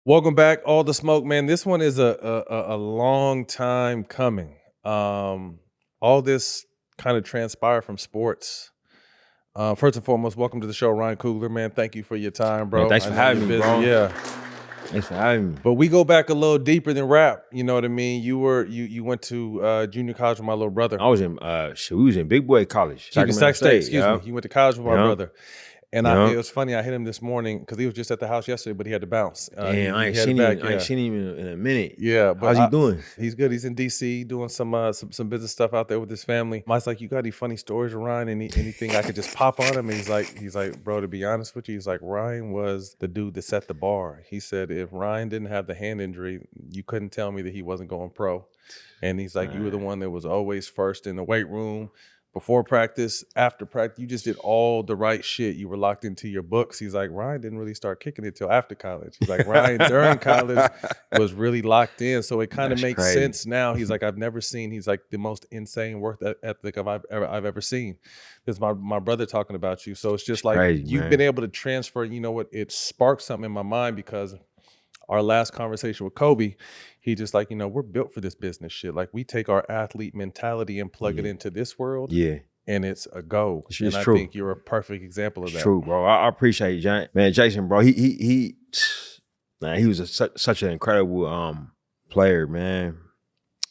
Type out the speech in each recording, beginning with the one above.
Welcome back, All the Smoke, man. This one is a long time coming. All this kind of transpired from sports. First and foremost, welcome to the show, Ryan Coogler, man. Thank you for your time, bro. Man, thanks I for know having you're me, busy, bro. Yeah, Thanks for having me. but we go back a little deeper than rap. You know what I mean? You went to junior college with my little brother. I was in we was in Big Boy College, Sacramento State, excuse yeah. me. You went to college with my Yeah. brother. And Yeah. it was funny, I hit him this morning because he was just at the house yesterday, but he had to bounce. Damn, I ain't headed seen back, him. I ain't seen him in a minute. Yeah, but How's he doing? He's good. He's in DC doing some business stuff out there with his family. I was like, "You got any funny stories, Ryan? Anything I could just pop on him?" And he's like, "Bro, to be honest with you, he's like, Ryan was the dude that set the bar." He said, "If Ryan didn't have the hand injury, you couldn't tell me that he wasn't going pro." And he's like, "You were the one that was always first in the weight room." Before practice, after practice, you just did all the right shit. You were locked into your books. He's like, Ryan didn't really start kicking it till after college. He's like, Ryan during college was really locked in. So it kind of That's makes crazy. sense now. He's like, I've never seen, he's like the most insane work ethic I've ever seen. This is my brother talking about you. So it's just like, crazy, you've man. been able to transfer, you know what, it sparked something in my mind because our last conversation with Kobe, he just like, we're built for this business shit. Like we take our athlete mentality and plug it into this world. Yeah. And it's a go. It's and I true. think you're a perfect example of It's that. true, bro. I appreciate you, man. Jason, bro. He was such an incredible player, man,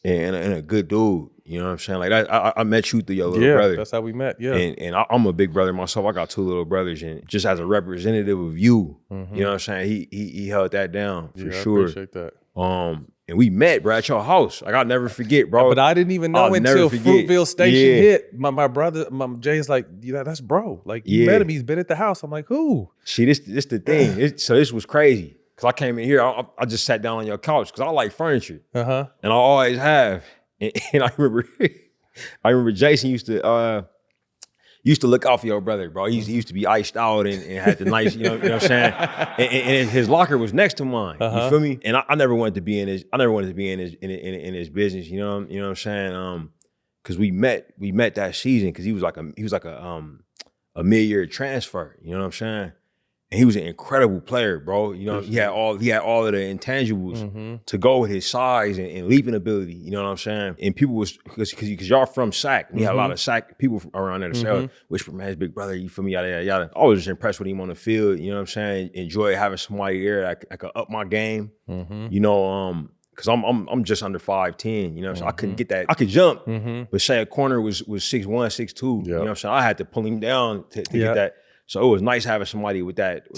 and a good dude. You know what I'm saying? Like I met you through your little brother. That's how we met. Yeah, and I'm a big brother myself. I got two little brothers, and just as a representative of you, you know what I'm saying? He held that down for sure. I appreciate that. And we met, bro, at your house. Like I'll never forget, bro. But I didn't even know I'll until never forget. Fruitvale Station hit. My brother, Jay's like, that's bro. Like you met him. He's been at the house. I'm like, who? See, this the thing. So this was crazy. Cause I came in here, I just sat down on your couch because I like furniture. And I always have. And I remember Jason used to look out for your brother, bro. He used to be iced out and had the nice, you know what I'm saying? And his locker was next to mine. You feel me? And I never wanted to be in his his business, you know what I'm saying? Cause we met that season because he was like a mid-year transfer, you know what I'm saying? And he was an incredible player, bro. You know, he had all of the intangibles to go with his size and leaping ability. You know what I'm saying? And people was because y'all from SAC. We had a lot of SAC people around there to say, Whisper, man, his big brother, you feel me? Yada yada yada. I was just impressed with him on the field. You know what I'm saying? Enjoy having somebody there that I could up my game. You know, because I'm just under 5'10", you know what I'm saying? I couldn't get that. I could jump, but say a corner was 6'1", 6'2", you know what I'm saying? I had to pull him down to get that. So it was nice having somebody with that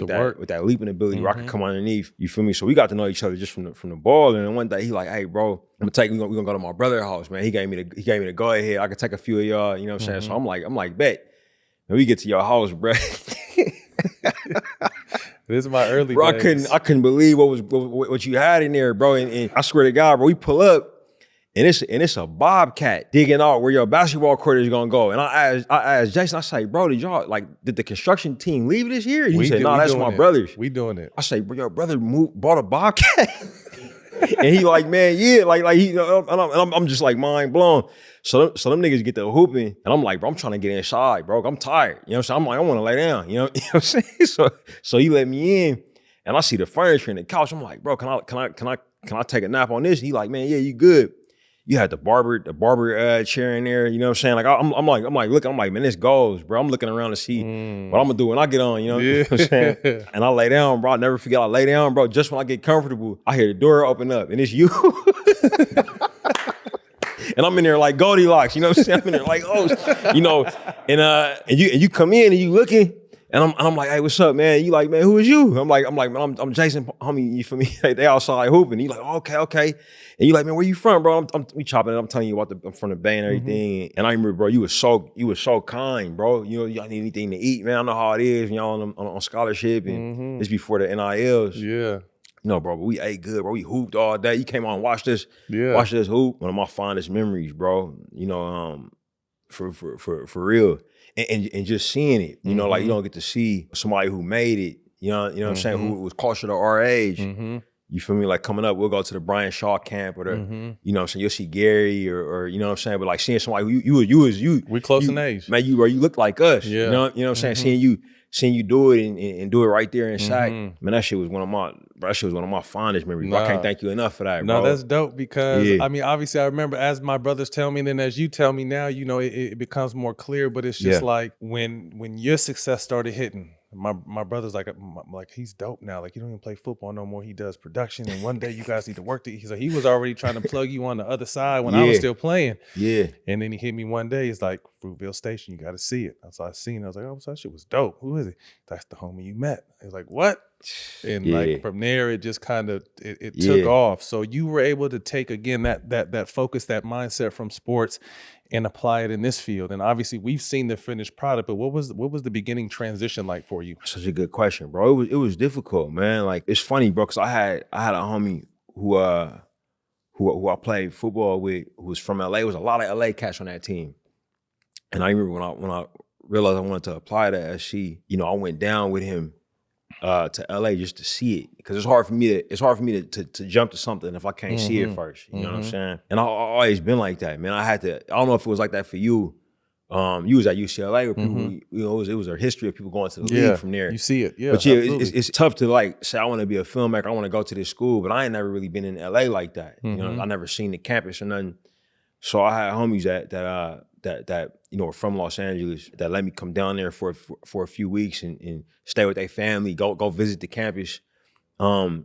leaping ability where I could come underneath. You feel me? So we got to know each other just from the ball. And then one day he like, hey, bro, we're gonna go to my brother's house, man. He gave me the go ahead. I could take a few of y'all. You know what I'm saying? So I'm like, bet. When we get to your house, bro. This is my early bro, days. I couldn't believe what you had in there, bro. And I swear to God, bro, we pull up. And it's a bobcat digging out where your basketball court is gonna go. And I asked Jason, I say, bro, did the construction team leave this year? And he said, no, that's my brother's. We doing it. I say, bro, your brother bought a bobcat. And he like, man, yeah, like he, and I'm just like mind blown. So them niggas get to hooping, and I'm like, bro, I'm trying to get inside, bro. I'm tired. You know what I'm saying? I'm like, I want to lay down. You know what I'm saying? So he let me in, and I see the furniture and the couch. I'm like, bro, can I take a nap on this? He like, man, yeah, you good. You had the barber chair in there, you know what I'm saying? Like I'm like, look, I'm like, man, this goes, bro. I'm looking around to see what I'm gonna do when I get on, you know what I'm saying? And I lay down, bro. I never forget, I lay down, bro. Just when I get comfortable, I hear the door open up, and it's you. And I'm in there like Goldilocks, you know what I'm saying? I'm in there like, oh, you know, and you come in and you looking. And I'm like, hey, what's up, man? You like, man, who is you? I'm like, man, I'm Jason, homie, you feel me? They outside hooping. You like, okay. And you like, man, where you from, bro? We chopping it. I'm telling you I'm from the Bay and everything. And I remember, bro, you was so kind, bro. You know, y'all need anything to eat, man. I know how it is, you know, on scholarship and it's before the NILs. Yeah. You know, bro, but we ate good, bro. We hooped all day. You came on and watched us hoop. One of my fondest memories, bro. You know, for real. And just seeing it, you know, like you don't get to see somebody who made it, you know what I'm saying, who was closer to our age. You feel me? Like coming up, we'll go to the Brian Shaw camp or the, you know what I'm saying, you'll see Gary or you know what I'm saying, but like seeing somebody who you was you. We close in age. Man, you look like us. Yeah. You know what I'm saying? Seeing you seeing you do it and do it right there in Sac, man, that shit was one of my fondest memories. Bro. I can't thank you enough for that, bro. No, that's dope because I mean, obviously, I remember as my brothers tell me, and then as you tell me now, you know, it becomes more clear. But it's just like when your success started hitting. My brother's like he's dope now. Like, you don't even play football no more. He does production, and one day you guys need to work. He was already trying to plug you on the other side when I was still playing. Yeah. And then he hit me one day. He's like, Fruitvale Station, you got to see it. So I seen it. I was like, oh, that shit was dope. Who is it? That's the homie you met. He was like, what? And like from there, it just kind of it took off. So you were able to take again that focus, that mindset from sports, and apply it in this field. And obviously, we've seen the finished product. But what was the beginning transition like for you? Such a good question, bro. It was difficult, man. Like, it's funny, bro, because I had a homie who I played football with, who was from LA. There was a lot of LA cats on that team. And I remember when I realized I wanted to apply to SC, you know, I went down with him to LA just to see it, because it's hard for me to jump to something if I can't see it first. You know what I'm saying? And I always been like that, man. I don't know if it was like that for you. You was at UCLA where people, you know, it was a history of people going to the league from there. You see it, But it's tough to like say I want to be a filmmaker, I want to go to this school, but I ain't never really been in LA like that. You know, I never seen the campus or nothing. So I had homies that you know were from Los Angeles that let me come down there for a few weeks and stay with their family, go visit the campus, and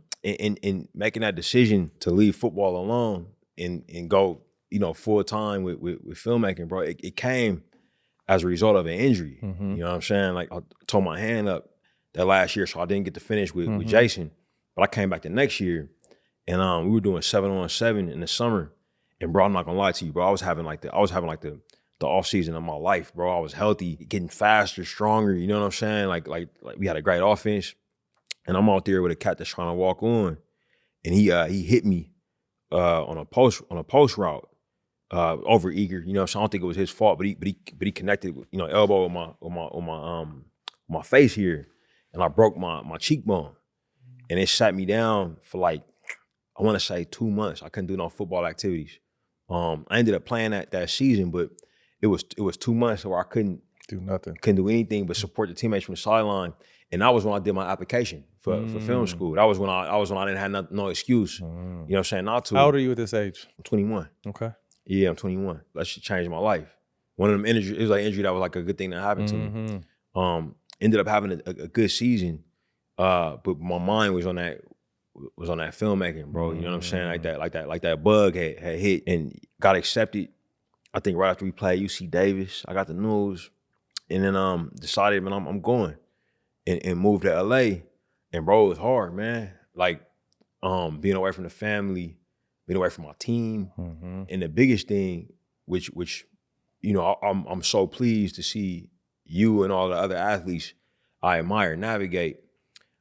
making that decision to leave football alone and go, you know, full time with filmmaking, bro. It came as a result of an injury. You know what I'm saying? Like, I tore my hand up that last year, so I didn't get to finish with Jason. But I came back the next year, and we were doing 7-on-7 in the summer. And bro, I'm not gonna lie to you, bro. I was having like the off season of my life, bro. I was healthy, getting faster, stronger. You know what I'm saying? Like we had a great offense, and I'm out there with a cat that's trying to walk on, and he hit me on a post route over eager. You know, so I don't think it was his fault, but he connected with, you know, elbow on my face here, and I broke my cheekbone, and it sat me down for like, I want to say 2 months. I couldn't do no football activities. I ended up playing that season, but it was 2 months where I couldn't do nothing, couldn't do anything but support the teammates from the sideline. And that was when I did my application for film school. That was when I didn't have no excuse. You know what I'm saying? Not to. How old are you at this age? I'm 21. Okay. Yeah, I'm 21. That shit changed my life. One of them injuries, it was like injury that was like a good thing that happened to me. Ended up having a good season, but my mind was on that filmmaking, bro. You know what I'm saying? Like that bug had hit and got accepted. I think right after we played UC Davis, I got the news, and then decided, man, I'm going, and moved to LA. And bro, it was hard, man. Like being away from the family, being away from my team, and the biggest thing, which you know, I'm so pleased to see you and all the other athletes I admire navigate,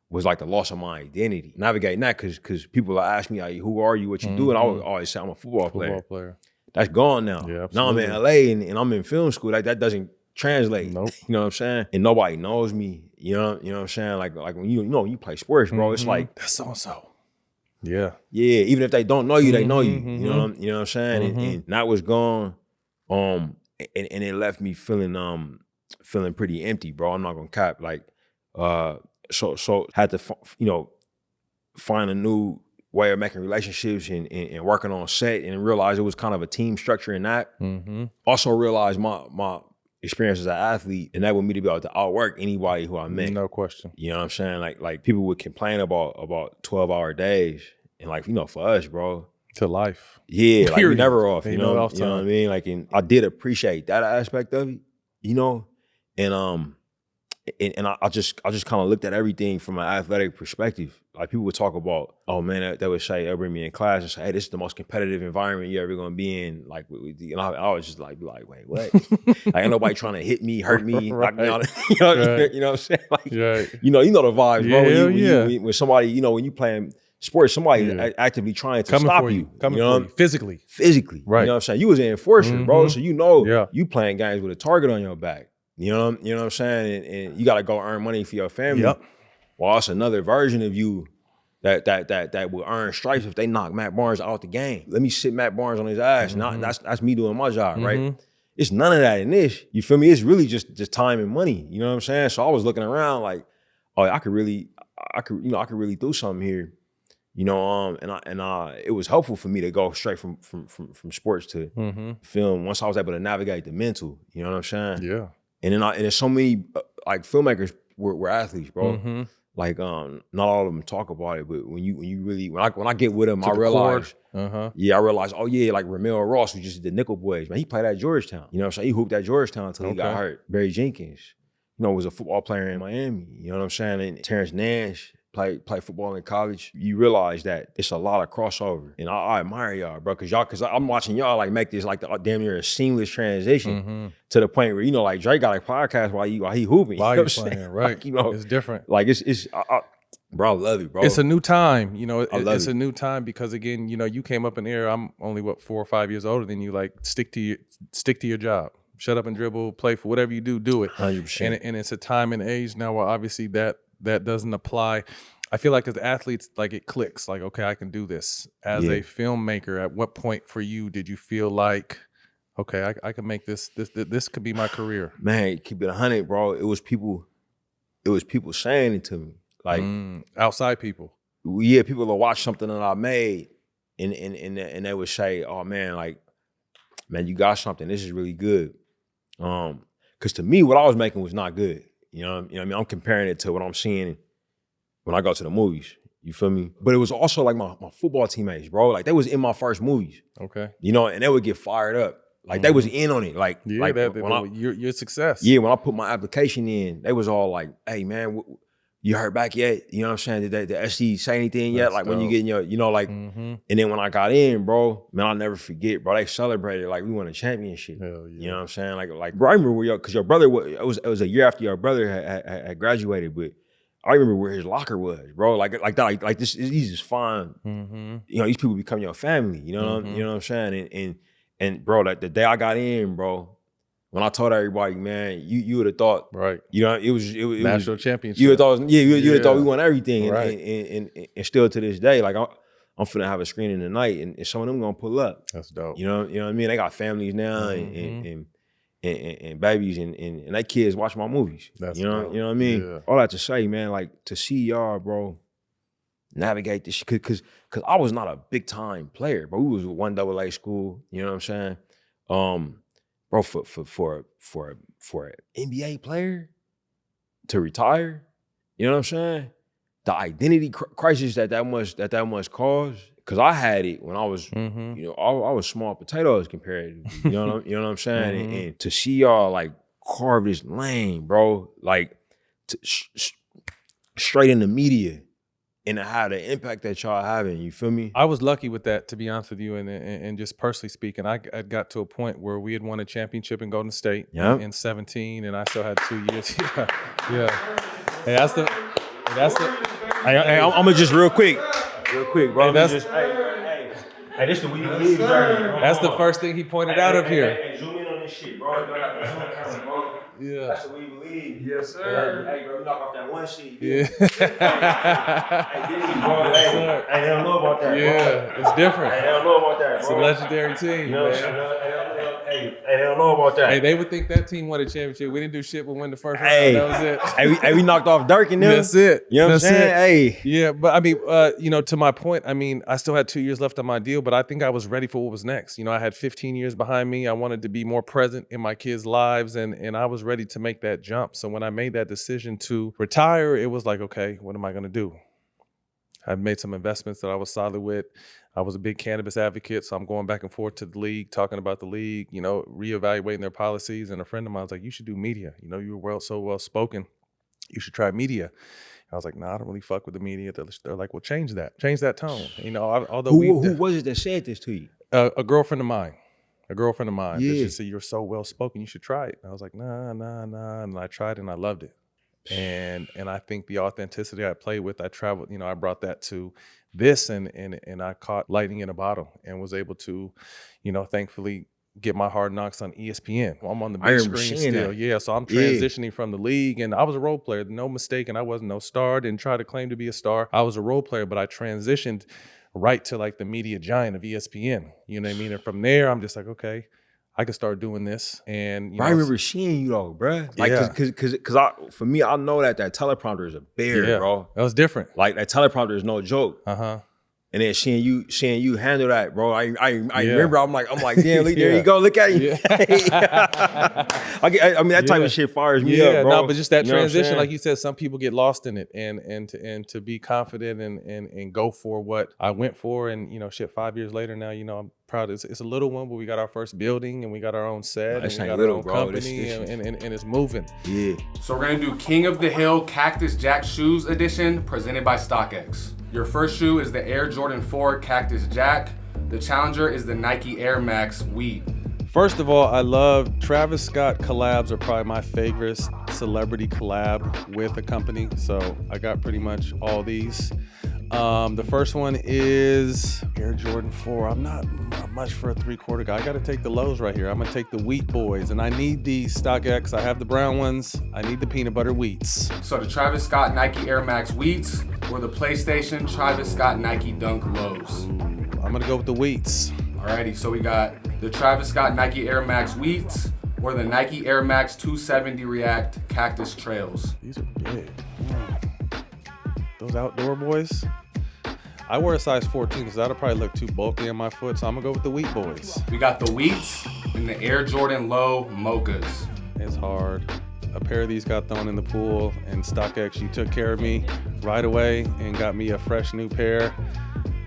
was like the loss of my identity. Navigating that, because people ask me, like, who are you, what you do? And I would always say, I'm a football player. That's gone now. Yeah, now I'm in LA and I'm in film school. Like, that doesn't translate. Nope. You know what I'm saying? And nobody knows me. You know what I'm saying? Like when you play sports, bro, it's like, that's so-and-so. Yeah. Yeah, even if they don't know you, they know you. You know what I'm saying? And that was gone. And it left me feeling pretty empty, bro. I'm not gonna cap. Like, so had to, find a new way of making relationships and working on set, and realize it was kind of a team structure in that. Also realized my experience as an athlete enabled me to be able to outwork anybody who I met. No question. You know what I'm saying? Like people would complain about 12-hour days, and like, for us, bro. To life. Yeah, like we never off, you know what I mean? Like, and I did appreciate that aspect of it, and I just kind of looked at everything from an athletic perspective. Like, people would talk about, oh man, they would say, they'll bring me in class and say, hey, this is the most competitive environment you're ever gonna be in. Like, and I was just like, wait, what? Like, ain't nobody trying to hit me, hurt me. Right. Like, you know what I'm saying? Like, you know the vibes, bro. When somebody, when you playing sports, somebody actively trying to stop you. Coming for you. Physically. Right. You know what I'm saying? You was an enforcer, bro. So you playing games with a target on your back. You know what I'm saying? And you gotta go earn money for your family. Yep. Well, it's another version of you that will earn stripes if they knock Matt Barnes out the game. Let me sit Matt Barnes on his ass. That's me doing my job, right? It's none of that in this. You feel me? It's really just time and money. You know what I'm saying? So I was looking around like, oh, I could really do something here. You know, it was helpful for me to go straight from sports to film once I was able to navigate the mental. You know what I'm saying? Yeah. And there's so many like filmmakers were athletes, bro. Like not all of them talk about it, but when I get with them, I realize, I realize, oh yeah, like Ramel Ross, who just did the Nickel Boys, man, he played at Georgetown. You know what I'm saying? He hooped at Georgetown until he got hurt. Barry Jenkins, you know, was a football player in Miami. You know what I'm saying? And Terrence Nash played football in college. You realize that it's a lot of crossover, and I admire y'all, bro, because I'm watching y'all like make this like the damn near a seamless transition to the point where, you know, like Drake got a podcast while he hooping. While you you playing, right? Like, you know, it's different. Like bro, I love it, bro. It's a new time, you know. It's it. a new time because, again, you know, you came up in the era. I'm only 4 or 5 years older than you. Like, stick to your job. Shut up and dribble. Play for whatever you do it. 100%. And it's a time and age now where obviously that doesn't apply. I feel like as athletes, like it clicks. Like, okay, I can do this. As a filmmaker, at what point for you did you feel like, okay, I can make this could be my career? Man, keep it 100, bro. It was people saying it to me. Like outside people. Yeah, people will watch something that I made and they would say, oh man, like, man, you got something. This is really good. Cause to me, what I was making was not good. You know what I mean? I'm comparing it to what I'm seeing when I go to the movies. You feel me? But it was also like my football teammates, bro. Like they was in my first movies. Okay. You know, and they would get fired up. Like they was in on it. Like, your success. Yeah, when I put my application in, they was all like, hey man, you heard back yet? You know what I'm saying? Did the SC say anything yet? That's like dope. when you get in your, you know, like, and then when I got in, bro, man, I'll never forget, bro. They celebrated like we won a championship. Hell yeah. You know what I'm saying? Like, bro, I remember because your brother it was a year after your brother had graduated, but I remember where his locker was, bro. Like this, he's just fine. You know, these people become your family. You know, you know what I'm saying? And bro, like the day I got in, bro. When I told everybody, man, you would have thought, right? You know, it was national championship. You would have thought, you would have thought we won everything, right? And still to this day, like I'm finna have a screening tonight, and some of them gonna pull up. That's dope. You know what I mean? They got families now, and babies, and they kids watch my movies. That's dope. You know what I mean? Yeah. All that to say, man, like to see y'all, bro, navigate this shit, cause I was not a big time player, but we was 1AA school. You know what I'm saying? Bro, for an NBA player to retire, you know what I'm saying? The identity crisis that must cause, because I had it when I was, you know, I was small potatoes compared to, you know what I'm saying? And to see y'all like carve this lane, bro, like straight in the media. And how the impact that y'all having, you feel me? I was lucky with that, to be honest with you, and just personally speaking, I got to a point where we had won a championship in Golden State in 17, and I still had 2 years. Yeah. Hey, that's the. Hey, I'm gonna just real quick, bro. Hey, this the We Believe journey. That's the first thing he pointed out up here. Hey, zoom in on this shit, bro. Yeah. That's what We Believe. Yes, sir. Hey, bro, you knock off that one sheet. Yeah. Hey, bro. Hey, they don't know about that, bro. Yeah, it's different. Hey, they don't know about that, bro. It's a legendary team, you know man. Hey, they don't know about that. Hey, they would think that team won a championship. We didn't do shit but win the first round. That was it. Hey, we knocked off Dirk and them. That's it. You know what I'm saying? Hey. Yeah, but I mean, you know, to my point, I mean, I still had 2 years left on my deal, but I think I was ready for what was next. You know, I had 15 years behind me. I wanted to be more present in my kids' lives, and I was ready to make that jump. So when I made that decision to retire, it was like, okay, what am I going to do? I've made some investments that I was solid with. I was a big cannabis advocate, so I'm going back and forth to the league, talking about the league, you know, reevaluating their policies. And a friend of mine was like, you should do media. You know, you were so well spoken. You should try media. I was like, nah, I don't really fuck with the media. They're like, well, change that tone. You know, although who was it that said this to you? A girlfriend of mine. Yeah. She said, you're so well spoken, you should try it. And I was like, nah. And I tried it and I loved it. And I think the authenticity I played with, I traveled, you know, I brought that to this and I caught lightning in a bottle and was able to, you know, thankfully get my Hard Knocks on ESPN. Well, I'm on the big screen still. Yeah, so I'm transitioning from the league, and I was a role player, no mistake, and I wasn't no star, didn't try to claim to be a star. I was a role player, but I transitioned right to like the media giant of ESPN. You know what I mean? And from there, I'm just like, okay, I could start doing this. And I remember seeing you though, bro. Like, cause for me, I know that teleprompter is a bear, bro. That was different. Like that teleprompter is no joke. And then seeing you handle that, bro. I remember. I'm like, damn, look, there you go. Look at you. I mean, that type of shit fires me up, bro. No, but just that transition, like you said, some people get lost in it, and to be confident and go for what I went for, and 5 years later now, I'm proud. It's a little one, but we got our first building, and we got our own set, and we got our own company, and it's moving. Yeah. So we're gonna do King of the Hill Cactus Jack Shoes Edition, presented by StockX. Your first shoe is the Air Jordan 4 Cactus Jack. The challenger is the Nike Air Max Weed. First of all, I love Travis Scott collabs are probably my favorite celebrity collab with a company. So I got pretty much all these. The first one is Air Jordan 4. I'm not much for a 3/4 guy. I got to take the lows right here. I'm going to take the Wheat Boys, and I need these StockX. I have the brown ones. I need the peanut butter wheats. So the Travis Scott Nike Air Max Wheats or the PlayStation Travis Scott Nike Dunk Lows? I'm going to go with the wheats. Alrighty, so we got the Travis Scott Nike Air Max Wheats or the Nike Air Max 270 React Cactus Trails. These are big. Those outdoor boys. I wear a size 14, so that'll probably look too bulky on my foot, so I'm gonna go with the Wheat Boys. We got the Wheats and the Air Jordan Low Mochas. It's hard. A pair of these got thrown in the pool, and StockX, you took care of me right away and got me a fresh new pair.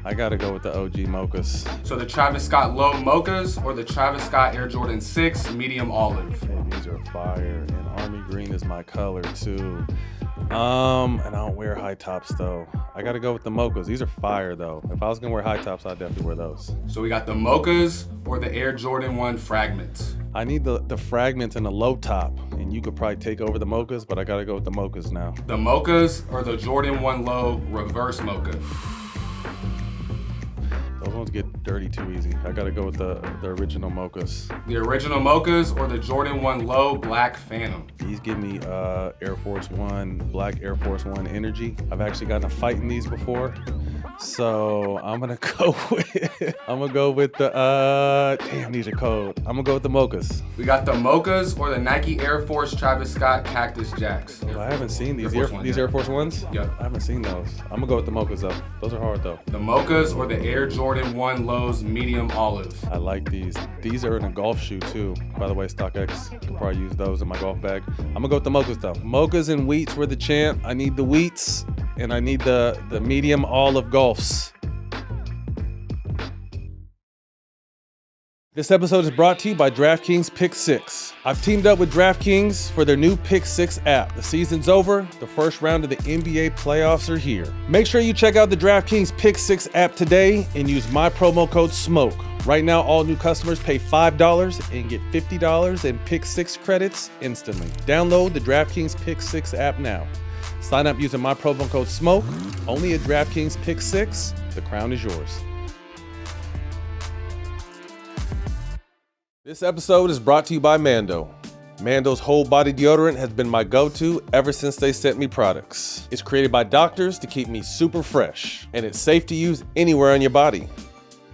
I gotta go with the OG Mochas. So the Travis Scott Low Mochas or the Travis Scott Air Jordan 6 Medium Olive? Hey, these are fire, and Army Green is my color too. And I don't wear high tops though. I gotta go with the Mochas. These are fire though. If I was gonna wear high tops, I'd definitely wear those. So we got the Mochas or the Air Jordan 1 Fragments? I need the fragments and the low top, and you could probably take over the Mochas, but I gotta go with the Mochas now. The Mochas or the Jordan 1 Low Reverse Mocha? Those ones get dirty too easy. I gotta go with the original Mochas. The original Mochas or the Jordan 1 Low Black Phantom? These give me Air Force One, black Air Force One energy. I've actually gotten a fight in these before. So I'm gonna go with the damn, these are cold. I'm gonna go with the Mochas. We got the Mochas or the Nike Air Force Travis Scott Cactus Jacks. I haven't seen these Air Force Ones. Yep. I haven't seen those. I'm gonna go with the Mochas though. Those are hard though. The Mochas or the Air Jordan 1 Lows Medium Olive. I like these. These are in a golf shoe too. By the way, StockX can probably use those in my golf bag. I'm gonna go with the Mochas though. Mochas and wheats were the champ. I need the wheats and I need the medium olive golfs. This episode is brought to you by DraftKings Pick 6. I've teamed up with DraftKings for their new Pick 6 app. The season's over. The first round of the NBA playoffs are here. Make sure you check out the DraftKings Pick 6 app today and use my promo code SMOKE. Right now, all new customers pay $5 and get $50 in Pick 6 credits instantly. Download the DraftKings Pick 6 app now. Sign up using my promo code SMOKE. Only at DraftKings Pick 6. The crown is yours. This episode is brought to you by Mando. Mando's whole body deodorant has been my go-to ever since they sent me products. It's created by doctors to keep me super fresh, and it's safe to use anywhere on your body.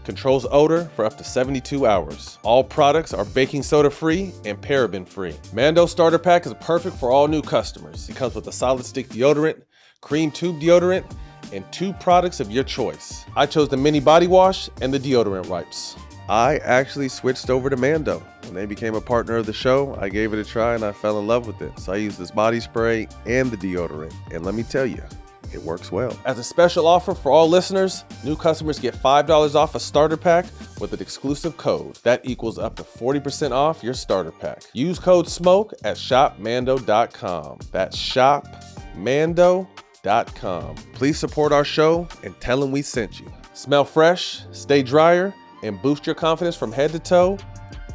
Controls odor for up to 72 hours. All products are baking soda free and paraben free. Mando Starter Pack is perfect for all new customers. It comes with a solid stick deodorant, cream tube deodorant, and 2 products of your choice. I chose the mini body wash and the deodorant wipes. I actually switched over to Mando. When they became a partner of the show, I gave it a try and I fell in love with it. So I used this body spray and the deodorant. And let me tell you, it works well. As a special offer for all listeners, new customers get $5 off a starter pack with an exclusive code. That equals up to 40% off your starter pack. Use code SMOKE at shopmando.com. That's shopmando.com. Please support our show and tell them we sent you. Smell fresh, stay drier, and boost your confidence from head to toe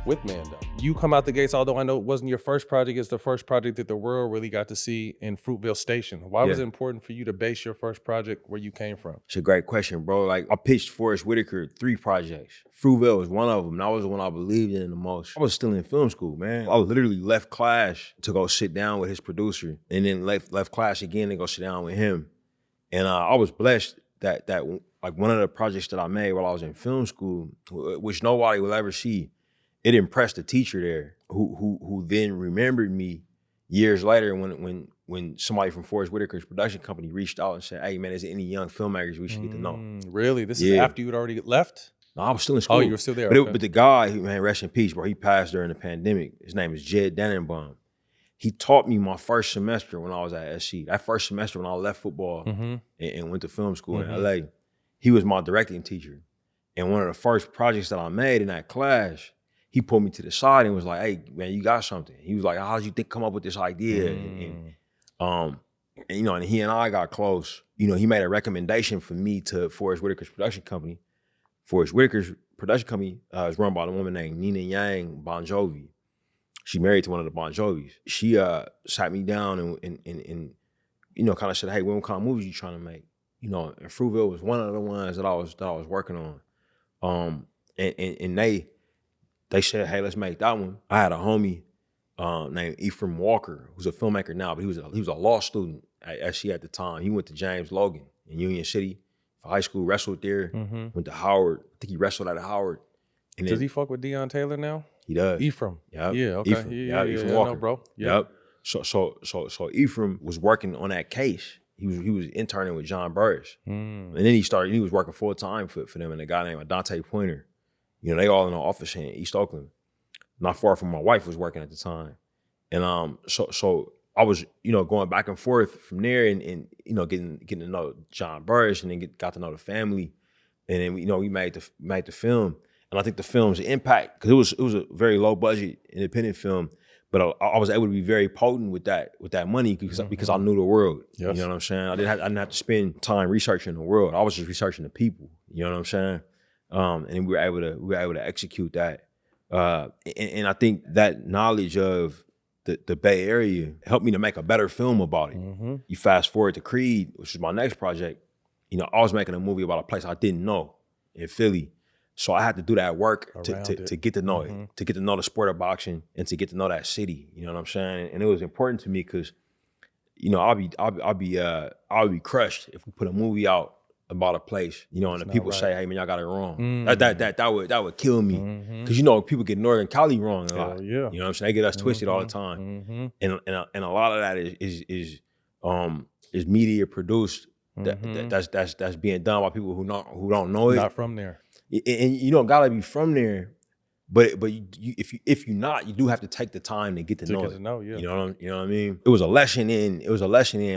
with Mando. You come out the gates, although I know it wasn't your first project, it's the first project that the world really got to see in Fruitvale Station. Why was it important for you to base your first project where you came from? It's a great question, bro. Like, I pitched Forrest Whitaker 3 projects. Fruitvale was one of them, and that was the one I believed in the most. I was still in film school, man. I literally left class to go sit down with his producer, and then left class again to go sit down with him. And I was blessed that like one of the projects that I made while I was in film school, which nobody will ever see, it impressed the teacher there who then remembered me years later when somebody from Forrest Whitaker's production company reached out and said, hey man, is there any young filmmakers we should get to know? Really? This is after you had already left? No, I was still in school. Oh, you were still there. But the guy, man, rest in peace, bro, he passed during the pandemic. His name is Jed Dannenbaum. He taught me my first semester when I was at SC. That first semester when I left football and went to film school in LA, he was my directing teacher. And one of the first projects that I made in that class, he pulled me to the side and was like, hey, man, you got something. He was like, how did you come up with this idea? And you know, and he and I got close. You know, he made a recommendation for me to Forrest Whitaker's production company. Forrest Whitaker's production company is run by a woman named Nina Yang Bon Jovi. She married to one of the Bon Jovis. She sat me down and you know, kind of said, hey, what kind of movies you trying to make? You know, and Fruitvale was one of the ones that I was working on. And they said, hey, let's make that one. I had a homie named Ephraim Walker, who's a filmmaker now, but he was a law student at SC at the time. He went to James Logan in Union City for high school, wrestled there, went to Howard. I think he wrestled at Howard. And does he fuck with Deion Taylor now? He does. Ephraim. Yep. Yeah, okay. Ephraim. Yeah, Ephraim Walker. no, bro. Yep. So Ephraim was working on that case. He was interning with John Burris. And then he was working full time for them and a guy named Dante Pointer. You know, they all in the office in East Oakland. Not far from my wife was working at the time. And so I was, you know, going back and forth from there and you know, getting to know John Burris and then got to know the family. And then, you know, we made the film. And I think the film's impact, because it was a very low budget independent film, but I was able to be very potent with that money because I knew the world. Yes. You know what I'm saying? I didn't have to spend time researching the world. I was just researching the people. You know what I'm saying? And we were able to execute that. And I think that knowledge of the Bay Area helped me to make a better film about it. You fast forward to Creed, which is my next project. You know, I was making a movie about a place I didn't know in Philly. So I had to do that work to get to know it, to get to know the sport of boxing and to get to know that city. You know what I'm saying? And it was important to me because, you know, I'll be crushed if we put a movie out about a place, you know, and the people say, hey man, y'all got it wrong. That would kill me. Cause you know, people get Northern Cali wrong a lot. You know what I'm saying? They get us twisted all the time. And a lot of that is media produced. That's being done by people who don't know it. Not from there. And you don't gotta be from there, but if you're not, you do have to take the time to get to know it. You know what I mean? It was a lesson in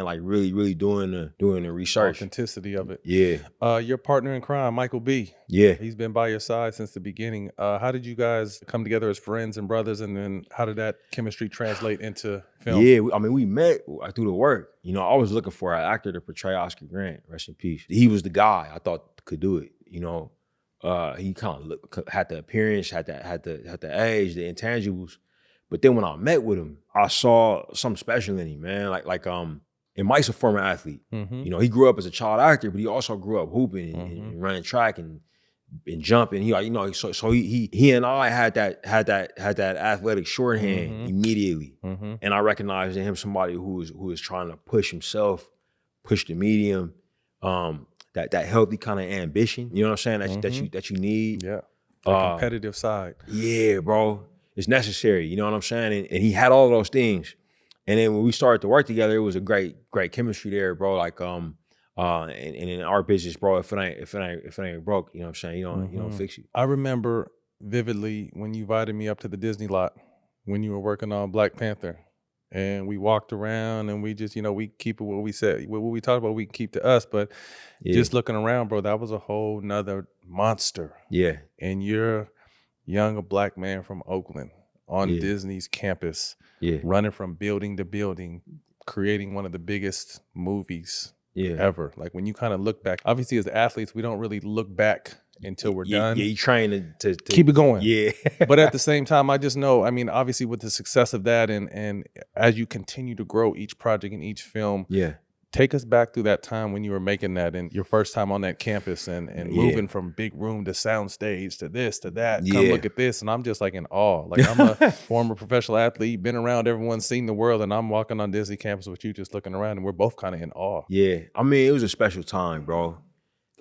like really doing the research. Authenticity of it. Yeah. Your partner in crime, Michael B. Yeah. He's been by your side since the beginning. How did you guys come together as friends and brothers, and then how did that chemistry translate into film? Yeah, I mean, we met through the work. You know, I was looking for an actor to portray Oscar Grant, rest in peace. He was the guy I thought could do it, you know. He kind of had the appearance, had the age, the intangibles. But then when I met with him, I saw something special in him, man. And Mike's a former athlete. You know, he grew up as a child actor, but he also grew up hooping and running track and jumping. He, like, you know, so he and I had that athletic shorthand immediately. And I recognized in him somebody who was trying to push himself, push the medium. That healthy kind of ambition, you know what I'm saying? That you need. Yeah. The competitive side. Yeah, bro. It's necessary, you know what I'm saying? And he had all of those things. And then when we started to work together, it was a great chemistry there, bro. Like and in our business, bro, if it ain't broke, you know what I'm saying? You don't fix it. I remember vividly when you invited me up to the Disney lot when you were working on Black Panther. And we walked around and we just, you know, we keep it what we said. What we talked about, we keep to us. But just looking around, bro, that was a whole nother monster. Yeah. And you're young, a Black man from Oakland on Disney's campus, running from building to building, creating one of the biggest movies ever. Like when you kind of look back, obviously as athletes, we don't really look back until we're done. Yeah, you trying to keep it going. Yeah. But at the same time, I just know, I mean, obviously with the success of that and as you continue to grow each project and each film, take us back through that time when you were making that and your first time on that campus and moving from big room to sound stage to this, to that. Come look at this. And I'm just like in awe. Like I'm a former professional athlete, been around everyone, seen the world, and I'm walking on Disney campus with you just looking around and we're both kind of in awe. Yeah. I mean, it was a special time, bro.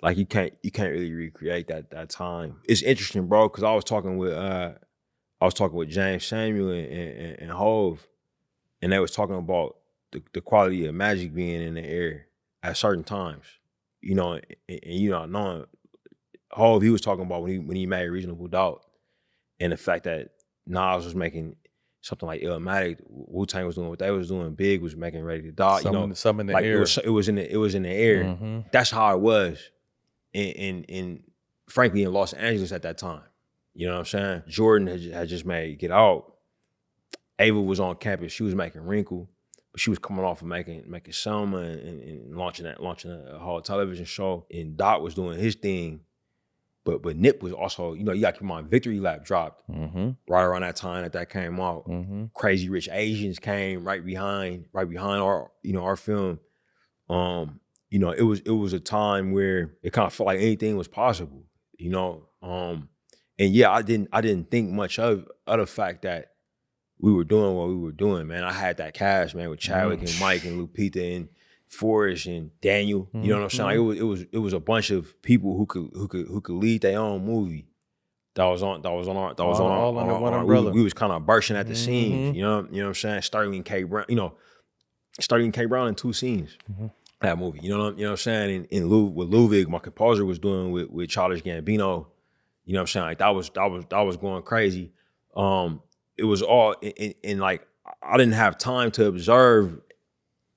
Like you can't really recreate that time. It's interesting, bro, because I was talking with I was talking with James Samuel and Hove, and they was talking about the quality of magic being in the air at certain times. You know, and knowing Hove, he was talking about when he made Reasonable Doubt, and the fact that Nas was making something like Illmatic, Wu-Tang was doing what they was doing, Big was making Ready to Die. Some in the air. It was in the air. Mm-hmm. That's how it was in frankly in Los Angeles at that time. You know what I'm saying? Jordan had just made Get Out. Ava was on campus. She was making Wrinkle, but she was coming off of making Selma and launching a whole television show. And Dot was doing his thing. But Nip was also, you got to keep in mind, Victory Lap dropped right around that time that came out. Crazy Rich Asians came right behind our film. It was a time where it kind of felt like anything was possible, And yeah, I didn't think much of the fact that we were doing what we were doing, man. I had that cast, man, with Chadwick and Mike and Lupita and Forrest and Daniel. You know what I'm saying? Like it was a bunch of people who could lead their own movie. That was on under one umbrella. We was kind of bursting at the seams. You know what I'm saying? Sterling K. Brown in 2 scenes. That movie. You know what I'm saying? And what Ludwig, my composer, was doing with Childish Gambino. You know what I'm saying? Like that was going crazy. It was all in like I didn't have time to observe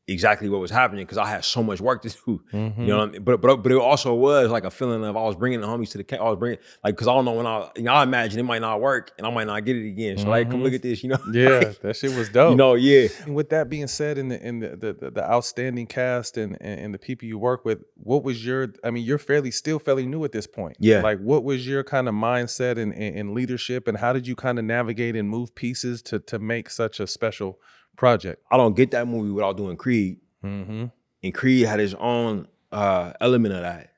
exactly what was happening because I had so much work to do. You know what I mean? But it also was like a feeling of I was bringing the homies to the camp. I was bringing because I don't know when I imagine it might not work and I might not get it again. So like, come look at this, Yeah, that shit was dope. Yeah. And with that being said, in the outstanding cast and the people you work with, what was you're still fairly new at this point. Yeah. Like what was your kind of mindset and leadership, and how did you kind of navigate and move pieces to make such a special project? I don't get that movie without doing Creed. And Creed had his own element of that.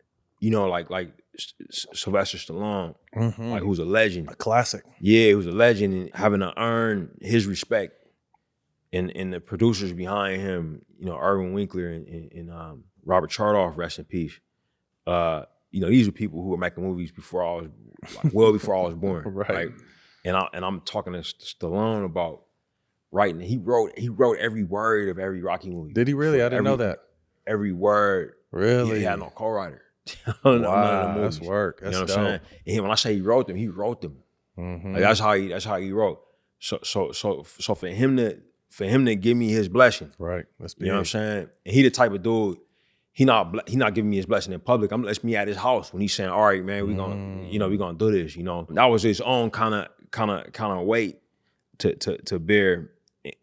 Like Sylvester Stallone, like who's a legend. A classic. Yeah, he was a legend, and having to earn his respect. And the producers behind him, Irvin Winkler and Robert Chardoff, rest in peace. These were people who were making movies before I was before I was born. Right. And I'm talking to Stallone about writing. He wrote every word of every Rocky movie. Did he really? I didn't know that. Every word. Really? He had no co-writer. Wow, that's work. That's what dope. I'm saying? And when I say he wrote them. Like that's how he wrote. So for him to give me his blessing. Right. That's big. You know what I'm saying? And he the type of dude, he not giving me his blessing in public. I'm letting me at his house when he's saying, all right, man, we gonna do this, That was his own kind of weight to bear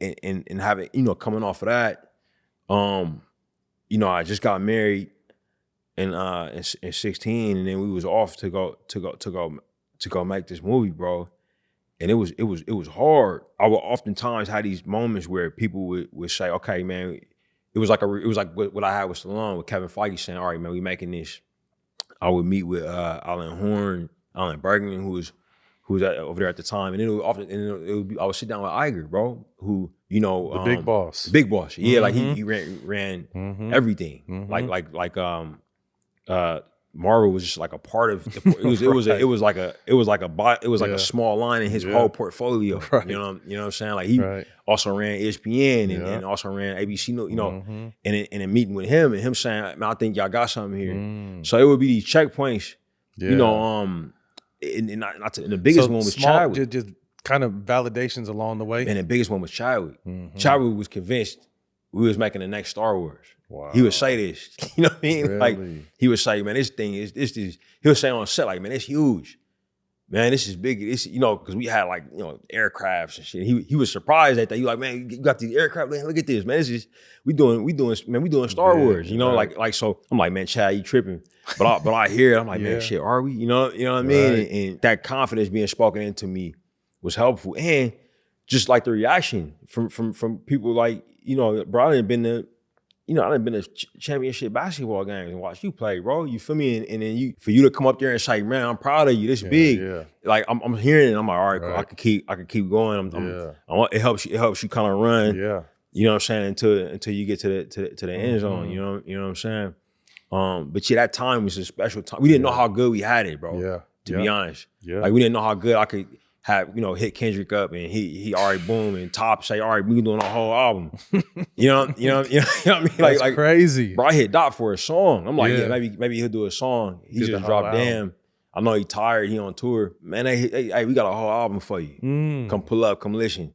and have it, coming off of that. I just got married in 16, and then we was off to go make this movie, bro. And it was hard. I would oftentimes have these moments where people would say, okay, man, it was like what I had with Stallone, with Kevin Feige saying, all right, man, we making this. I would meet with Alan Bergman, who was over there at the time, and I would sit down with Iger, bro, who the big boss. Big boss, yeah, like he ran everything, like Marvel was just like a part of. It was like a small line in his whole portfolio. Right. You know what I'm saying? Like he also ran ESPN and also ran ABC. And in meeting with him and him saying, man, I think y'all got something here. So it would be these checkpoints. And the biggest one was Chadwick. Just kind of validations along the way. And the biggest one was Chadwick. Chadwick was convinced we was making the next Star Wars. Wow. He would say this, you know what I mean? Really? Like he would say, man, this thing is this. He would say on set, like, man, it's huge. Man, this is big. This, because we had like, aircrafts and shit. He was surprised at that. He like, man, you got these aircraft. Man, look at this, man. This is we doing Star Wars. Like so. I'm like, man, Chad, you tripping? But I hear it. I'm like, man, shit, are we? You know what I mean? Right. And that confidence being spoken into me was helpful, and just like the reaction from people like, bro, I done been to championship basketball games and watch you play, bro. You feel me? And then for you to come up there and say, man, I'm proud of you. This big. Yeah. Like I'm hearing it. I'm like, all right, cool. I could keep going. It helps you kind of run. Yeah. You know what I'm saying? Until you get to the end zone. You know what I'm saying? But that time was a special time. We didn't know how good we had it, bro. Yeah. To be honest. Yeah. Like we didn't know how good I could have, hit Kendrick up and he already boom and Top say, all right, we doing a whole album. you know what I mean? That's crazy. Bro, I hit Dot for a song. I'm like, Yeah. maybe he'll do a song. He Did the just whole dropped album. Damn. I know he tired, he on tour. Man, hey, we got a whole album for you. Come pull up, come listen.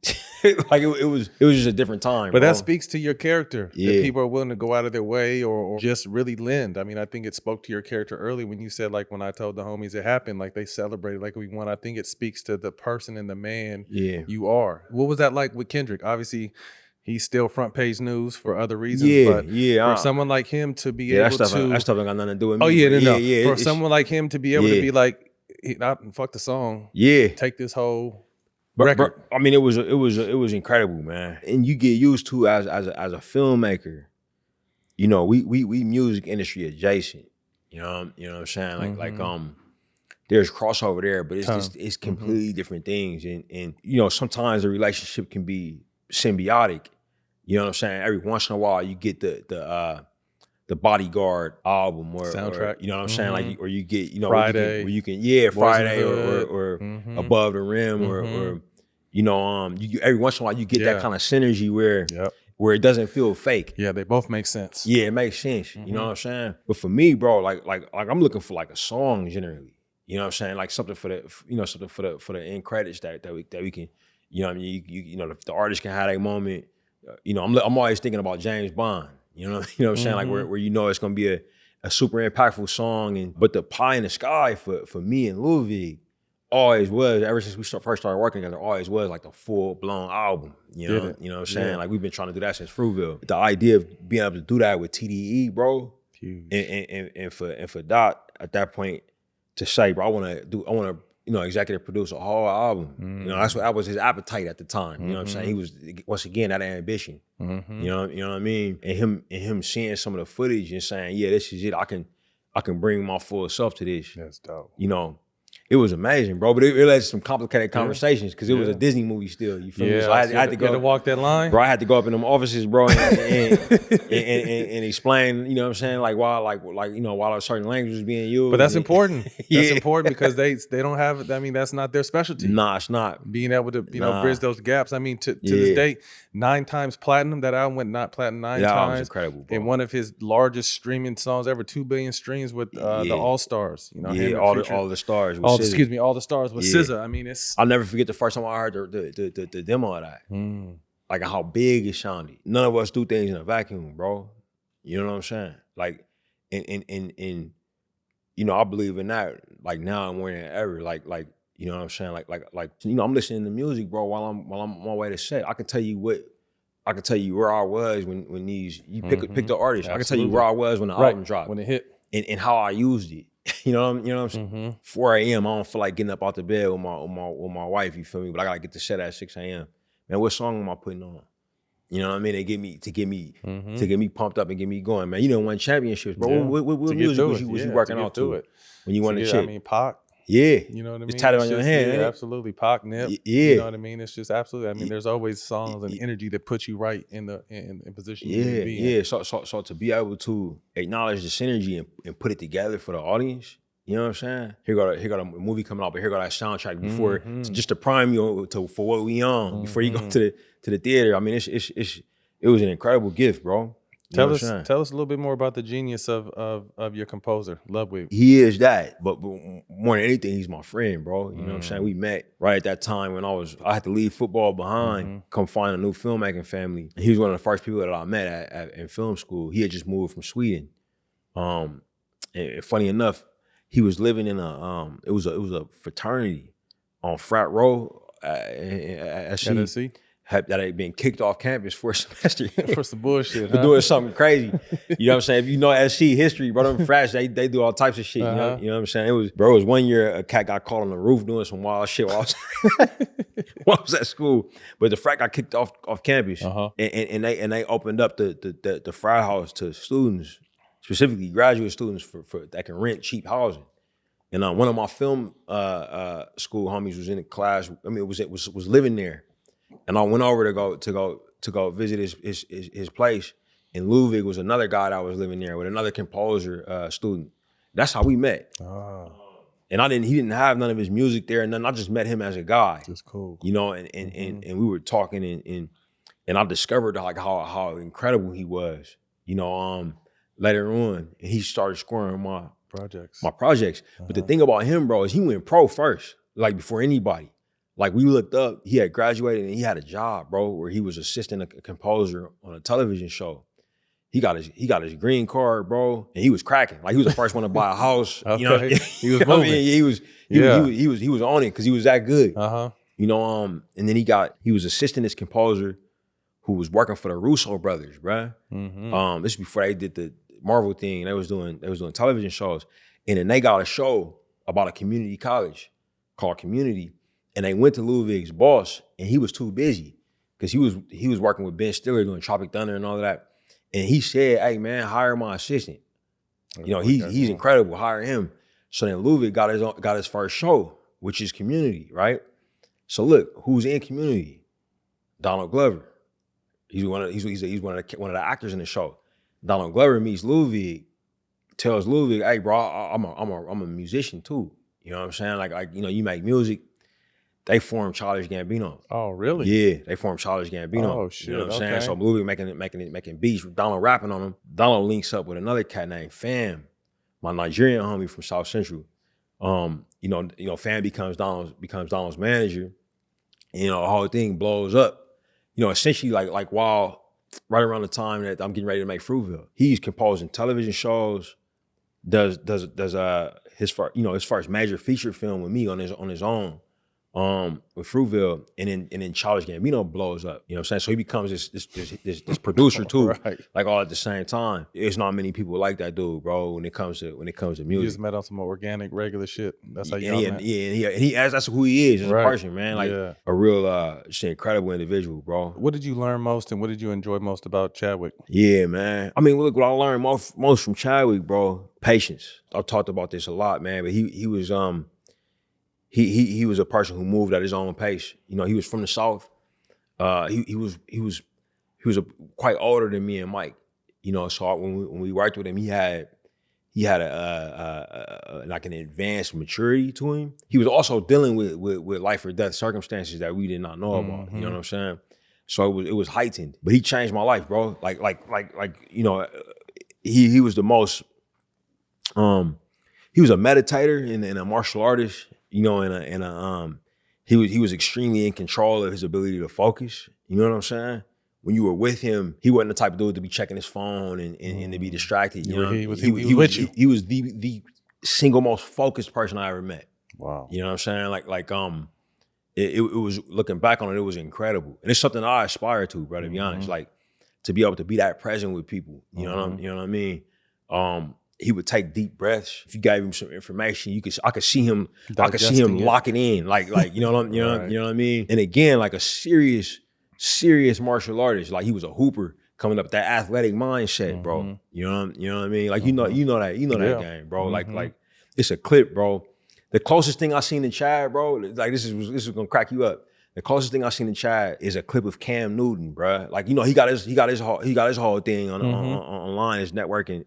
Like it was just a different time. But bro. that speaks to your character. Yeah. That people are willing to go out of their way or just really lend. I mean, I think it spoke to your character early when you said, like, when I told the homies it happened, like they celebrated like we won. I think it speaks to the person and the man you are. What was that like with Kendrick? Obviously, he's still front page news for other reasons. But for someone like him to be able that to stuff ain't got nothing to do with me. Oh yeah, no. Yeah, for someone like him to be able to be like, fuck the song. Yeah. Take this whole Bro, record. I mean, it was incredible, man. And you get used to as a filmmaker, we music industry adjacent. You know what I'm saying? Like there's crossover there, but it's completely different things. And sometimes the relationship can be symbiotic. You know what I'm saying? Every once in a while you get the Bodyguard album or soundtrack. You know what I'm saying? Like, or you get, Friday. where you can Friday or Above the Rim or every once in a while you get that kind of synergy where it doesn't feel fake. Yeah, they both make sense. Yeah, it makes sense. You know what I'm saying? But for me, bro, like I'm looking for like a song generally. You know what I'm saying? Like something for the end credits that we can, you know what I mean? The artist can have that moment. I'm always thinking about James Bond. You know what I'm saying? Like where it's gonna be a super impactful song, but the pie in the sky for me and Ludwig always was, ever since we first started working together, always was like the full blown album. You know what I'm saying? Like we've been trying to do that since Fruitvale. The idea of being able to do that with TDE, bro, huge. And for Dot at that point to say, bro, I wanna executive produce a whole album. That was his appetite at the time. You know what I'm saying? He was, once again, that ambition. You know what I mean? And him seeing some of the footage and saying, yeah, this is it. I can bring my full self to this. That's dope. It was amazing, bro. But it led to some complicated conversations because it was a Disney movie still. You feel me? So I had to go to walk that line. Bro, I had to go up in them offices, bro, and explain, you know what I'm saying, like while a certain language was being used. But that's important. That's important because they don't have. I mean, that's not their specialty. Nah, it's not. Being able to bridge those gaps. I mean, to this day, 9 times platinum. That album went not platinum 9 times. That album's incredible, bro. And one of his largest streaming songs ever, 2 billion streams with the All Stars. All the stars. All the Stars with SZA. I mean, I'll never forget the first time I heard the demo of that. Like how big it sounded. None of us do things in a vacuum, bro. You know what I'm saying? Like, and I believe in that. Like now more than ever. Like, you know what I'm saying? Like, I'm listening to music, bro, while I'm on my way to set. I can tell you where I was when these pick the artist. Absolutely. I can tell you where I was when the album dropped. When it hit. And how I used it. You know what I'm saying? 4 a.m. I don't feel like getting up out the bed with my wife, you feel me? But I gotta get to set at 6 a.m. Man, what song am I putting on? You know what I mean? To get me pumped up and get me going, man. You done won championships, bro. Yeah. What music was you working out to? When you won the chip? I mean, Pac. Yeah. You know what I mean? It's tatted on your hand. Yeah, absolutely. Pac, Nip. Yeah. You know what I mean? It's just absolutely. I mean, there's always songs and energy that put you right in position you need to be in. Yeah. So to be able to acknowledge the synergy and put it together for the audience, you know what I'm saying? Here got a movie coming out, but here got that soundtrack before, just to prime you for what we on before you go to the theater. I mean, it was an incredible gift, bro. Tell us a little bit more about the genius of your composer, Ludwig. He is that, but more than anything, he's my friend, bro. You know what I'm saying? We met right at that time when I had to leave football behind, come find a new filmmaking family. He was one of the first people that I met in film school. He had just moved from Sweden. And funny enough, he was living in it was a fraternity on Frat Row at Tennessee. That had been kicked off campus for a semester. For some bullshit, for doing something crazy. You know what I'm saying? If you know SC history, bro, them frats, they do all types of shit. You know what I'm saying? It was 1 year a cat got caught on the roof doing some wild shit while I was at school. But the frat got kicked off campus. And they opened up the frat house to students, specifically graduate students for that can rent cheap housing. And one of my film school homies was in the class. I mean, was living there. And I went over to go visit his place, and Ludwig was another guy that was living there with another composer student. That's how we met. he didn't have none of his music there and nothing. I just met him as a guy. That's cool. You know, and we were talking and I discovered like how incredible he was. You know, later on, and he started scoring my projects. But the thing about him, bro, is he went pro first, like before anybody. Like we looked up, he had graduated and he had a job, bro, where he was assisting a composer on a television show. He got his green card, bro, and he was cracking. Like he was the first one to buy a house. You know, he was moving. He was on it because he was that good. You know, and then he was assisting this composer who was working for the Russo brothers, bro. This is before they did the Marvel thing. They was doing television shows, and then they got a show about a community college called Community, and they went to Ludwig's boss, and he was too busy because he was working with Ben Stiller doing Tropic Thunder and all of that. And he said, "Hey man, hire my assistant. You know, he's incredible. Hire him." So then Ludwig got his first show, which is Community, right? So look, who's in Community? Donald Glover. He's one of the actors in the show. Donald Glover meets Ludwig, tells Ludwig, "Hey bro, I'm a musician too. You know what I'm saying? Like you know, you make music." They formed Childish Gambino. Oh, really? Yeah, they formed Childish Gambino. Oh, shit. You know what I'm saying? So Ludwig making beats with Donald rapping on them. Donald links up with another cat named Fam, my Nigerian homie from South Central. You know, Fam becomes Donald's manager. And, you know, the whole thing blows up. You know, essentially like while right around the time that I'm getting ready to make Fruitvale, he's composing television shows, does his first major feature film with me on his own. With Fruitvale, and then Childish Gambino blows up. You know what I'm saying? So he becomes this producer too, right. Like all at the same time. There's not many people like that dude, bro. When it comes to music, you just met on some organic, regular shit. That's how you met. That's who he is as right. a person, man. Like a real, just incredible individual, bro. What did you learn most, and what did you enjoy most about Chadwick? Yeah, man. I mean, look, what I learned most from Chadwick, bro. Patience. I've talked about this a lot, man. But he was He was a person who moved at his own pace. You know, he was from the South. He was quite older than me and Mike. You know, so when we worked with him, he had like an advanced maturity to him. He was also dealing with life or death circumstances that we did not know about. You know what I'm saying? So it was heightened. But he changed my life, bro. Like you know, he was the most. He was a meditator and a martial artist. You know, he was extremely in control of his ability to focus. You know what I'm saying? When you were with him, he wasn't the type of dude to be checking his phone and to be distracted. You know, he was with you. He was the single most focused person I ever met. Wow. You know what I'm saying? It was, looking back on it, it was incredible, and it's something I aspire to, bro. To be honest, like to be able to be that present with people. You know what I mean? He would take deep breaths. If you gave him some information, I could see him lock it in. Like you know what I mean? And again, like a serious martial artist. Like he was a hooper coming up with that athletic mindset, bro. You know what I mean? Like you know that game, bro. Like it's a clip, bro. The closest thing I seen in Chad, bro, like this is gonna crack you up. The closest thing I seen in Chad is a clip of Cam Newton, bro. Like, you know, he got his whole thing online, his network, and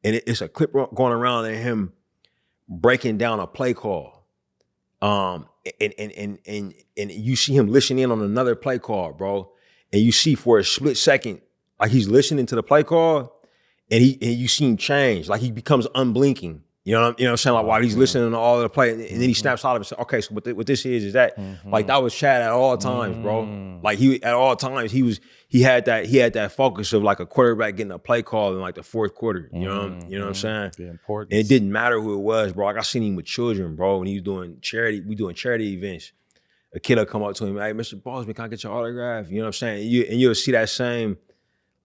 it's a clip going around of him breaking down a play call. And you see him listening in on another play call, bro. And you see for a split second, like he's listening to the play call, and you see him change, like he becomes unblinking. You know what I'm saying? Like while he's listening to all of the play, and then he snaps out of it and says, okay, so what this is that like that was Chad at all times, bro. Like at all times he had that focus of like a quarterback getting a play call in like the fourth quarter. You know what I'm saying? The importance. And it didn't matter who it was, bro. Like I seen him with children, bro, when he was doing charity. We doing charity events. A kid will come up to him, hey, Mr. Boseman, can I get your autograph? You know what I'm saying? And you'll see that same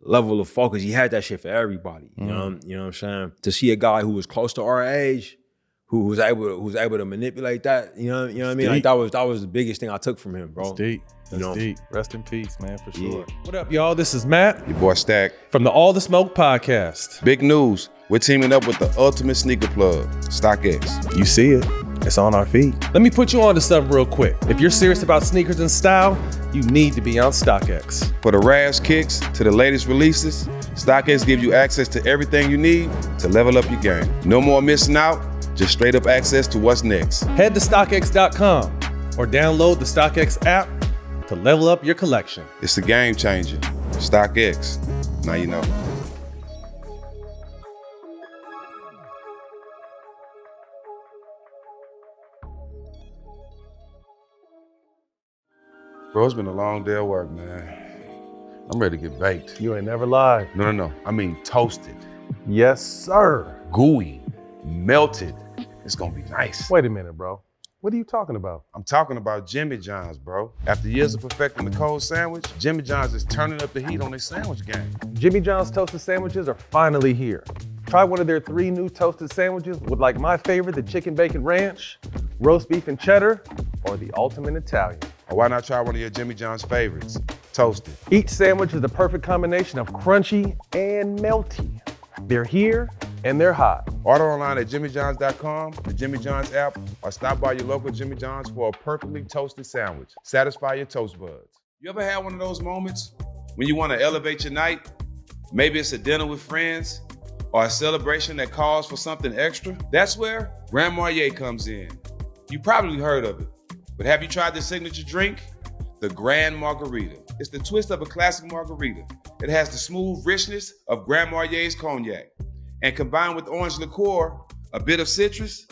level of focus. He had that shit for everybody. You know what I'm saying? To see a guy who was close to our age, who was able to manipulate that, you know what I mean? Like that was the biggest thing I took from him, bro. That's deep. That's deep. Rest in peace, man, for sure. Yeah. What up, y'all? This is Matt. Your boy Stack. From the All the Smoke podcast. Big news. We're teaming up with the ultimate sneaker plug, StockX. You see it. It's on our feed. Let me put you on to something real quick. If you're serious about sneakers and style, you need to be on StockX. For the rares kicks to the latest releases, StockX gives you access to everything you need to level up your game. No more missing out. Just straight up access to what's next. Head to StockX.com or download the StockX app to level up your collection. It's the game changer. StockX. Now you know. Bro, it's been a long day at work, man. I'm ready to get baked. You ain't never lied. No. I mean toasted, Yes, sir. gooey, melted. It's gonna be nice. Wait a minute, bro. What are you talking about? I'm talking about Jimmy John's, bro. After years of perfecting the cold sandwich, Jimmy John's is turning up the heat on their sandwich game. Jimmy John's toasted sandwiches are finally here. Try one of their 3 new toasted sandwiches with like my favorite, the chicken bacon ranch, roast beef and cheddar, or the ultimate Italian. Or why not try one of your Jimmy John's favorites, toasted? Each sandwich is the perfect combination of crunchy and melty. They're here and they're hot. Order online at jimmyjohns.com, the Jimmy John's app, or stop by your local Jimmy John's for a perfectly toasted sandwich. Satisfy your toast buds. You ever had one of those moments when you want to elevate your night? Maybe it's a dinner with friends or a celebration that calls for something extra. That's where Grand Marnier comes in. You probably heard of it, but have you tried the signature drink? The Grand Margarita. It's the twist of a classic margarita. It has the smooth richness of Grand Marnier's cognac. And combined with orange liqueur, a bit of citrus,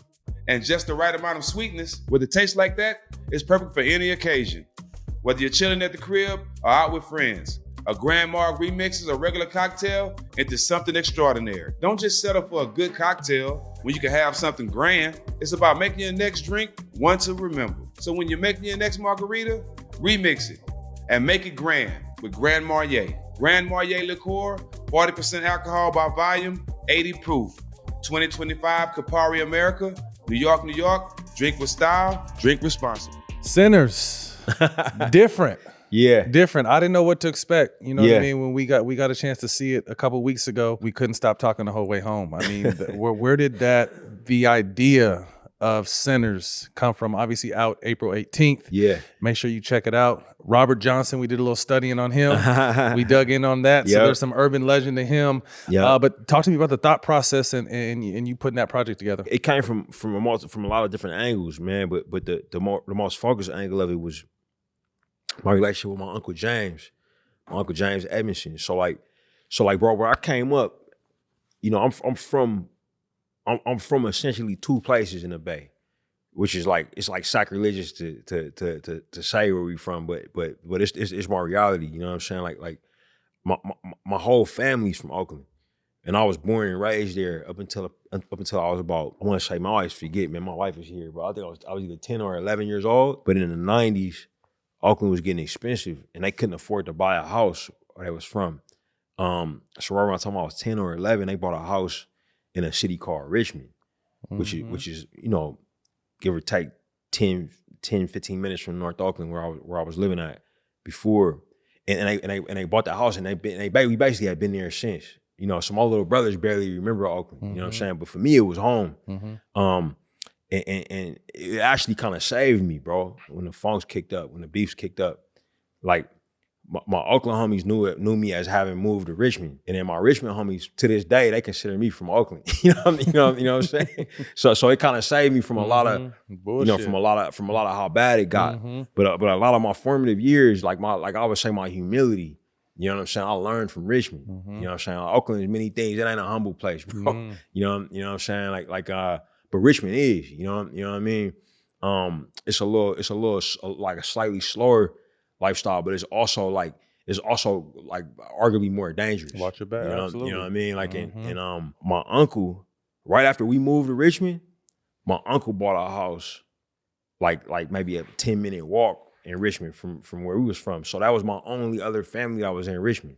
and just the right amount of sweetness, with a taste like that, it's perfect for any occasion. Whether you're chilling at the crib or out with friends, a Grand Marg remixes a regular cocktail into something extraordinary. Don't just settle for a good cocktail when you can have something grand. It's about making your next drink one to remember. So when you're making your next margarita, remix it and make it grand with Grand Marnier. Grand Marnier liqueur, 40% alcohol by volume, 80 proof. 2025 Campari America, New York, New York. Drink with style, drink responsibly. Sinners. Different. Yeah. Different. I didn't know what to expect. You know what Yeah. I mean? When we got a chance to see it a couple weeks ago, we couldn't stop talking the whole way home. I mean, where did the idea of Sinners come from? Obviously out April 18th. Yeah. Make sure you check it out. Robert Johnson, we did a little studying on him. We dug in on that. So Yep. there's some urban legend to him. Yeah. But talk to me about the thought process and you putting that project together. It came from a lot of different angles, man. But the most focused angle of it was my relationship with my Uncle James Edmondson. So like, bro, where I came up, you know, I'm from essentially 2 places in the Bay, which is like, it's like sacrilegious to say where we from, but it's my reality. You know what I'm saying? Like my whole family's from Oakland, and I was born and raised there up until I was about, I want to say, I always forget, man. My wife was here, bro. I think I was either 10 or 11 years old. But in the 90s, Oakland was getting expensive, and they couldn't afford to buy a house where they was from. So right around the time I was 10 or 11, they bought a house in a city called Richmond, which is, you know, give or take 10, 15 minutes from North Oakland where I was living at before. And they bought the house, and we basically had been there since. You know, so my little brothers barely remember Oakland, you know what I'm saying? But for me, it was home. And it actually kind of saved me, bro, when the funks kicked up, when the beefs kicked up. Like, my Oakland homies knew me as having moved to Richmond, and then my Richmond homies to this day, they consider me from Oakland. You know what I'm saying? So it kind of saved me from a lot of bullshit. You know, from a lot of how bad it got. But a lot of my formative years, like I would say, my humility. You know what I'm saying? I learned from Richmond. You know what I'm saying? Oakland is many things. It ain't a humble place, bro. You know what I'm saying? But Richmond is. You know what I mean? It's a little like a slightly slower lifestyle, but it's also like arguably more dangerous. Watch your back. Absolutely. You know what I mean? Like, and my uncle, right after we moved to Richmond, my uncle bought a house like maybe a 10-minute walk in Richmond from where we was from. So that was my only other family that was in Richmond.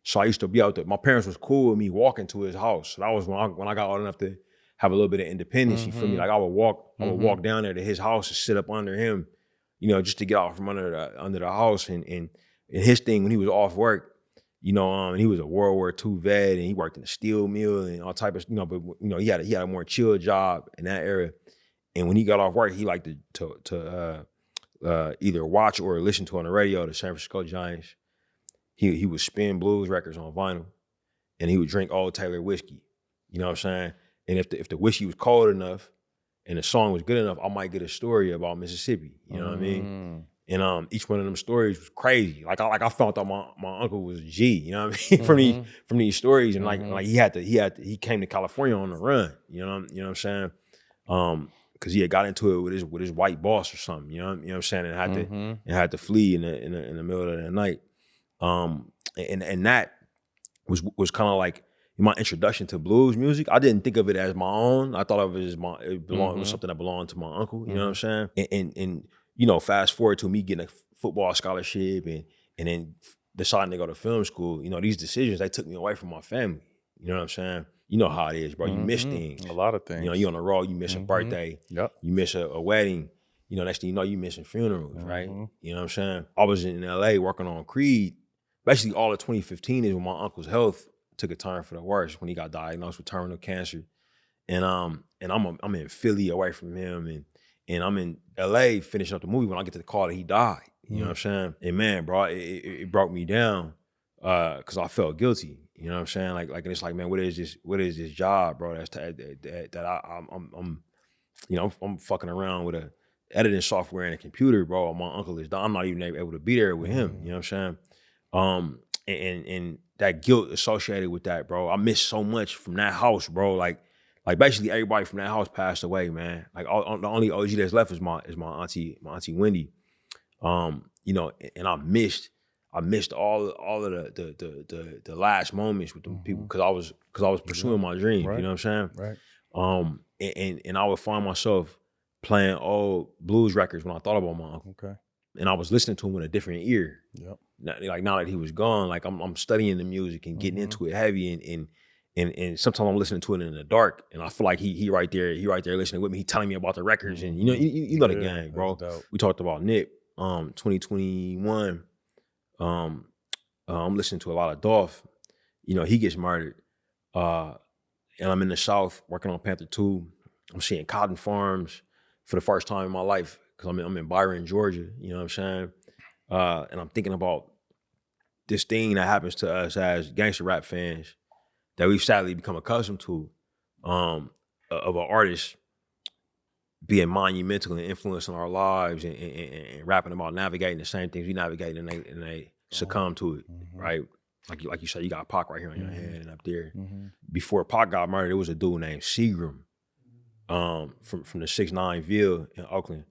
So I used to be out there. My parents was cool with me walking to his house. So that was when I got old enough to have a little bit of independence. You feel me? Like I would walk down there to his house and sit up under him, you know, just to get out from under the house. And his thing when he was off work, you know, and he was a World War II vet, and he worked in a steel mill and all type of, you know, but you know, he had a more chill job in that era. And when he got off work, he liked to either watch or listen to on the radio the San Francisco Giants. He would spin blues records on vinyl, and he would drink Old Taylor whiskey. You know what I'm saying? And if the whiskey was cold enough, and the song was good enough, I might get a story about Mississippi. You know what I mean? And each one of them stories was crazy. Like I found out my uncle was a G. You know what I mean? from these stories, and like he came to California on the run. You know what I'm saying? Because he had got into it with his white boss or something. You know what I'm saying? And had to flee in the middle of the night. And that was kind of like my introduction to blues music. I didn't think of it as my own. I thought of it as it was something that belonged to my uncle. You know what I'm saying? And you know, fast forward to me getting a football scholarship and then deciding to go to film school. You know, these decisions, they took me away from my family. You know what I'm saying? You know how it is, bro. You miss things. A lot of things. You know, you on the road, you miss a birthday. Yep. You miss a wedding. You know, next thing you know, you missing funerals, right? You know what I'm saying? I was in LA working on Creed. Basically, all of 2015 is when my uncle's health took a turn for the worse, when he got diagnosed with terminal cancer. And I'm in Philly away from him, and I'm in LA finishing up the movie when I get to the call that he died. You know what I'm saying? And man, bro, it broke me down because I felt guilty. You know what I'm saying? Like, and it's like, man, what is this job, bro? I'm fucking around with a editing software and a computer, bro. My uncle is dying. I'm not even able to be there with him. You know what I'm saying? And that guilt associated with that, bro. I missed so much from that house, bro. Like basically everybody from that house passed away, man. Like the only OG that's left is my auntie Wendy. You know, and I missed all of the last moments with them people because I was pursuing my dream. Right. You know what I'm saying? Right. And I would find myself playing old blues records when I thought about my uncle. Okay. And I was listening to him with a different ear. Yep. Now that he was gone, like I'm studying the music and getting into it heavy, and sometimes I'm listening to it in the dark, and I feel like he right there listening with me. He telling me about the records, and you know the gang, bro. We talked about Nip, 2021. I'm listening to a lot of Dolph. You know, he gets murdered, and I'm in the South working on Panther 2. I'm seeing cotton farms for the first time in my life because I'm in Byron, Georgia. You know what I'm saying? And I'm thinking about this thing that happens to us as gangster rap fans that we've sadly become accustomed to, of an artist being monumental and influencing our lives and rapping about navigating the same things we navigate and they succumb to it, right? Like you said, you got Pac right here on your head and up there. Before Pac got murdered, there was a dude named Seagram from the 6ix9ine Ville in Oakland,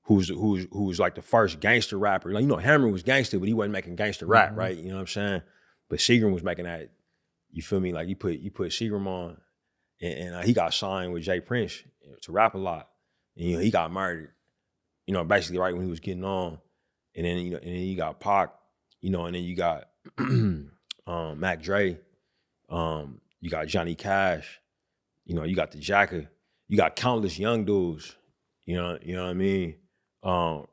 who was like the first gangster rapper. Like, you know, Hammer was gangster, but he wasn't making gangster rap, right? You know what I'm saying? But Seagram was making that. You feel me? Like you put Seagram on, and he got signed with Jay Prince to rap a lot, and you know he got murdered. You know, basically right when he was getting on, and then you got Pac, you know, and then you got Mac Dre, you got Johnny Cash, you know, you got the Jacker, you got countless young dudes, you know what I mean?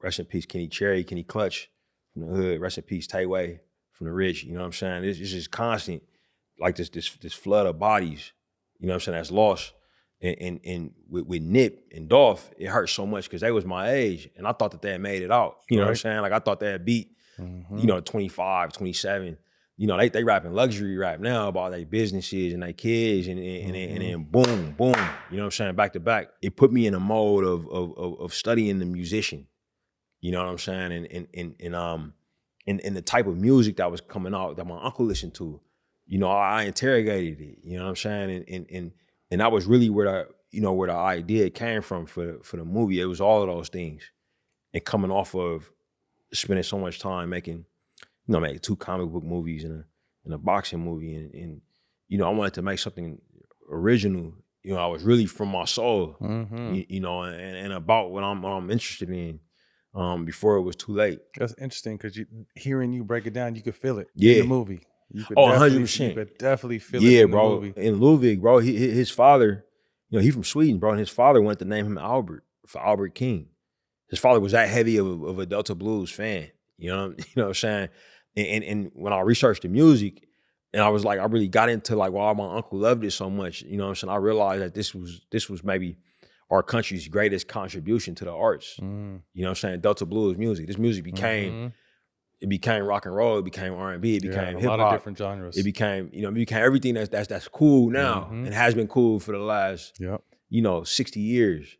Rest in peace, Kenny Cherry, Kenny Clutch from the hood. Rest in peace, Tayway from the rich. You know what I'm saying? It's just constant, like this flood of bodies. You know what I'm saying? That's lost. And with Nip and Dolph, it hurt so much because they was my age, and I thought that they had made it out. You know what I'm saying? Like I thought they had beat, you know, 25, 27. You know, they rapping luxury rap now about their businesses and their kids, and then boom, boom. You know what I'm saying? Back to back. It put me in a mode of studying the musician. You know what I'm saying? And the type of music that was coming out that my uncle listened to. You know, I interrogated it. You know what I'm saying? And that was really where the idea came from for the movie. It was all of those things, and coming off of spending so much time making 2 comic book movies and a boxing movie, and you know, I wanted to make something original. You know, I was really from my soul, you know, and about what I'm interested in. Before it was too late. That's interesting because hearing you break it down, you could feel it in the movie. You could 100%. You could definitely feel it in the movie. In Ludwig, bro, his father, you know, he's from Sweden, bro, and his father wanted to name him Albert for Albert King. His father was that heavy of a Delta blues fan. You know what I'm saying? And when I researched the music, and I was like, I really got into like why my uncle loved it so much. You know what I'm saying? I realized that this was maybe our country's greatest contribution to the arts. You know what I'm saying? Delta blues music. This music became it became rock and roll, it became R&B, it became hip hop. A lot of different genres. It became everything that's cool now and has been cool for the last 60 years.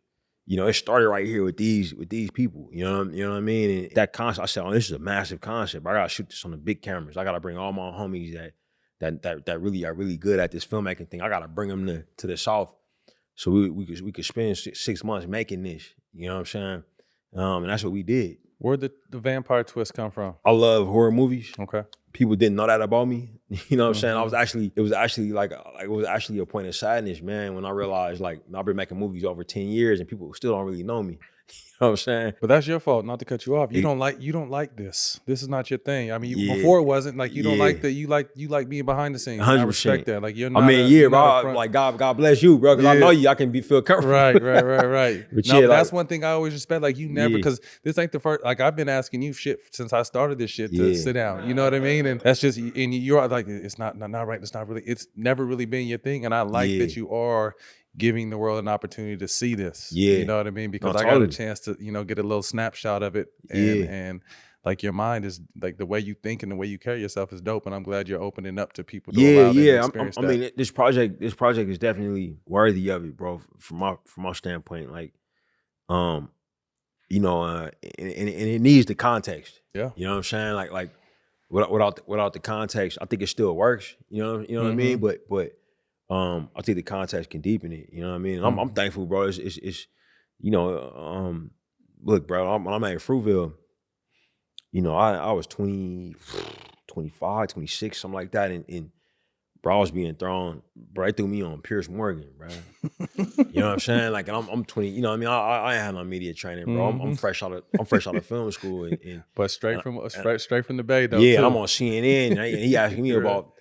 you know, it started right here with these people. You know what I mean? And that concept, I said, oh, this is a massive concept. I gotta shoot this on the big cameras. I gotta bring all my homies that really are really good at this filmmaking thing. I gotta bring them to the South, so we could spend 6 months making this. You know what I'm saying? And that's what we did. Where'd the vampire twist come from? I love horror movies. Okay. People didn't know that about me. You know what I'm saying? It was actually a point of sadness, man, when I realized like I've been making movies over 10 years and people still don't really know me. You know what I'm saying? But that's your fault, not to cut you off. You don't like this. This is not your thing. I mean, before it wasn't like you don't like that. You like being behind the scenes. 100%. I respect that. Like you're not. I mean, bro. Like God bless you, bro. Because I know you. I can feel comfortable. Right. But no, that's one thing I always respect. Like you never, because this ain't the first. Like I've been asking you shit since I started this shit to sit down. You know what I mean? And that's just, and you're like, it's not right. It's not really. It's never really been your thing. And I like that you are giving the world an opportunity to see this. You know what I mean? Because I got a chance to, get a little snapshot of it. And like your mind is like the way you think and the way you carry yourself is dope. And I'm glad you're opening up to people to allow them to experience that. I mean, this project is definitely worthy of it, bro, from my standpoint. Like, and it needs the context. Yeah. You know what I'm saying? Like without the context, I think it still works. You know what I mean? But I think the context can deepen it. You know what I mean? I'm thankful, bro. It's look, bro, when I'm at Fruitvale, I was 20, 25, 26, something like that. And bro, I was being thrown, bro, they threw me on Pierce Morgan, bro. You know what I'm saying? Like, and I'm 20, you know what I mean? I ain't had no media training, bro. I'm fresh out of film school. And but straight from the Bay, though. Yeah, too. And I'm on CNN, and he asking me about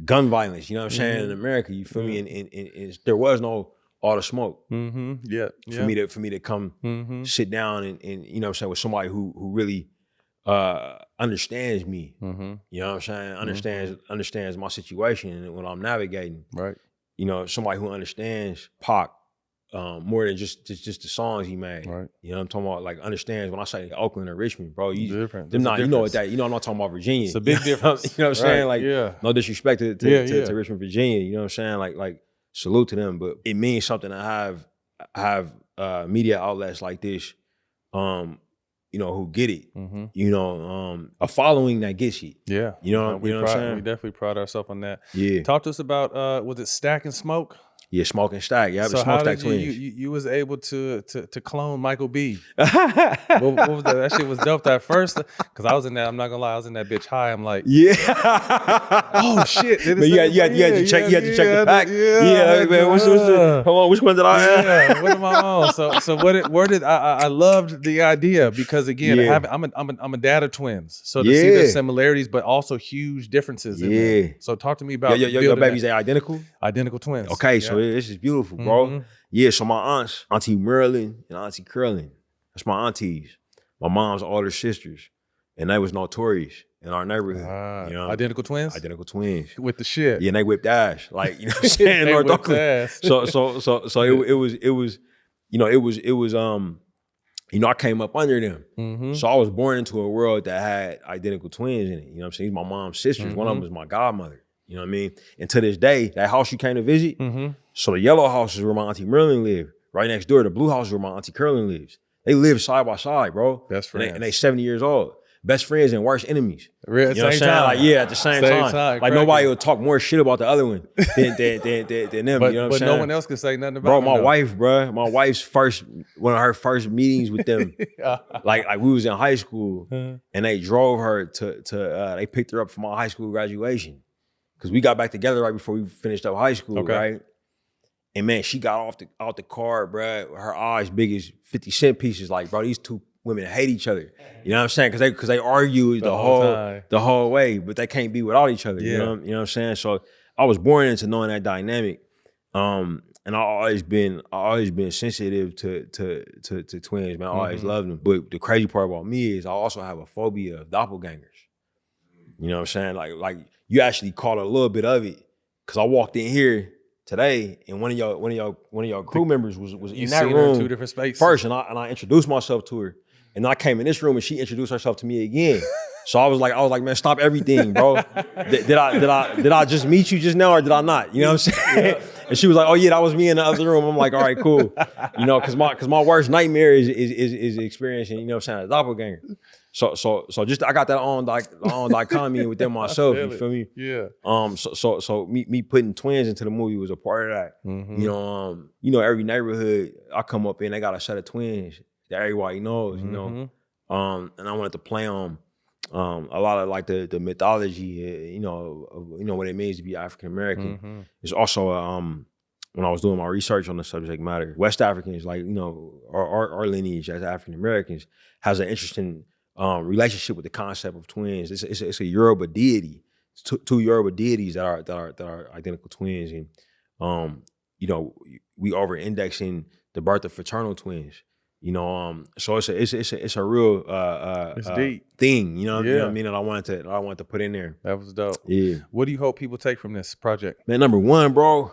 gun violence, you know what I'm saying, in America, you feel me? And there was no all the smoke. For me to come sit down and you know what I'm saying, with somebody who really understands me. You know what I'm saying? Understands my situation and what I'm navigating. Right. Somebody who understands Pac more than just the songs he made. Right. You know what I'm talking about? Like understands when I say Oakland or Richmond, bro. I'm not talking about Virginia. It's a big difference. You know what I'm saying? Like no disrespect to Richmond, Virginia. You know what I'm saying? Like salute to them. But it means something to have media outlets like this, who get it. A following that gets it. Yeah. You know what I'm saying? We definitely pride ourselves on that. Yeah. Talk to us about was it Stack and Smoke? Yeah, Smoke and Stack. Yeah, so Smokestack twins. You was able to clone Michael B. what was that? That shit was dope. That first, because I was in that. I'm not gonna lie, I was in that bitch high. I'm like, oh shit! But you had to check the pack. Man. Hold on, which one did I have? What am I on? So where did I loved the idea, because again, I'm a dad of twins, so to see the similarities but also huge differences. In them. So talk to me about your babies. They identical? Identical twins. Okay, so this is beautiful, bro. Yeah, so my aunts, Auntie Marilyn and Auntie Curlin, that's my aunties. My mom's older sisters, and they was notorious in our neighborhood. Identical twins? Identical twins. With the shit. Yeah, and they whipped ass. Like, you know what I'm saying? They whipped ass. So it was I came up under them. So I was born into a world that had identical twins in it. You know what I'm saying? These my mom's sisters. One of them was my godmother. You know what I mean? And to this day, that house you came to visit, so the yellow house is where my Auntie Marilyn lived. Right next door, the blue house is where my Auntie Curlin lives. They live side by side, bro. Best friends. And they 70 years old. Best friends and worst enemies. Real, you know what I'm saying? Time. Like, yeah, at the same time. Like, nobody will talk more shit about the other one than them. But, you know what I'm saying? No one else can say nothing about bro, them. My wife's one of her first meetings with them, like we was in high school, and they drove her to they picked her up for my high school graduation. Because we got back together right before we finished up high school, right? And man, she got out the car, bro. Her eyes big as 50 cent pieces. Like, bro, these two women hate each other. You know what I'm saying? Because they argue the whole way, but they can't be without each other. You know what I'm saying? So I was born into knowing that dynamic, and I always been sensitive to twins, man. I always loved them. But the crazy part about me is I also have a phobia of doppelgangers. You know what I'm saying? Like you actually caught a little bit of it, because I walked in here today and one of your crew members was in that room in 2 different spaces first, and I introduced myself to her, and then I came in this room and she introduced herself to me again. So I was like, man, stop everything, bro. did I just meet you just now or did I not? You know what I'm saying? And she was like, oh yeah, that was me in the other room. I'm like, all right, cool. You know, cause my worst nightmare is experiencing, you know what I'm saying, a doppelganger. So just I got that on dichotomy within myself. You feel me? Yeah. So me putting twins into the movie was a part of that. Mm-hmm. You know, every neighborhood I come up in, they got a set of twins that everybody knows. You know, and I wanted to play on a lot of like the mythology. You know what it means to be African American. Mm-hmm. It's also when I was doing my research on the subject matter, West Africans, like, you know, our lineage as African Americans has an interesting relationship with the concept of twins. It's a Yoruba deity. It's two Yoruba deities that are identical twins, and you know, we over-indexing the birth of fraternal twins. You know, so it's a real it's deep thing. You know what I mean? That I wanted to put in there. That was dope. Yeah. What do you hope people take from this project? Man, number one, bro,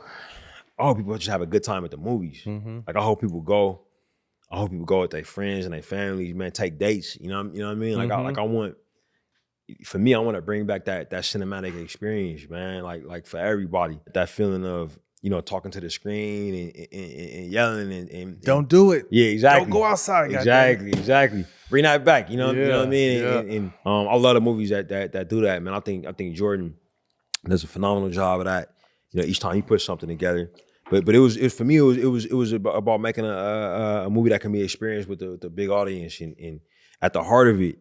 I hope people just have a good time at the movies. Mm-hmm. Like I hope people go with their friends and their families, man, take dates. You know what I mean? Like I want to bring back that cinematic experience, man. Like for everybody, that feeling of, you know, talking to the screen and yelling and don't do it. Yeah, exactly. Don't go outside. Exactly. Bring that back. You know what I mean? Yeah. And I love the movies that do that, man. I think Jordan does a phenomenal job of that. You know, each time he puts something together. But it was about making a movie that can be experienced with the big audience, and at the heart of it,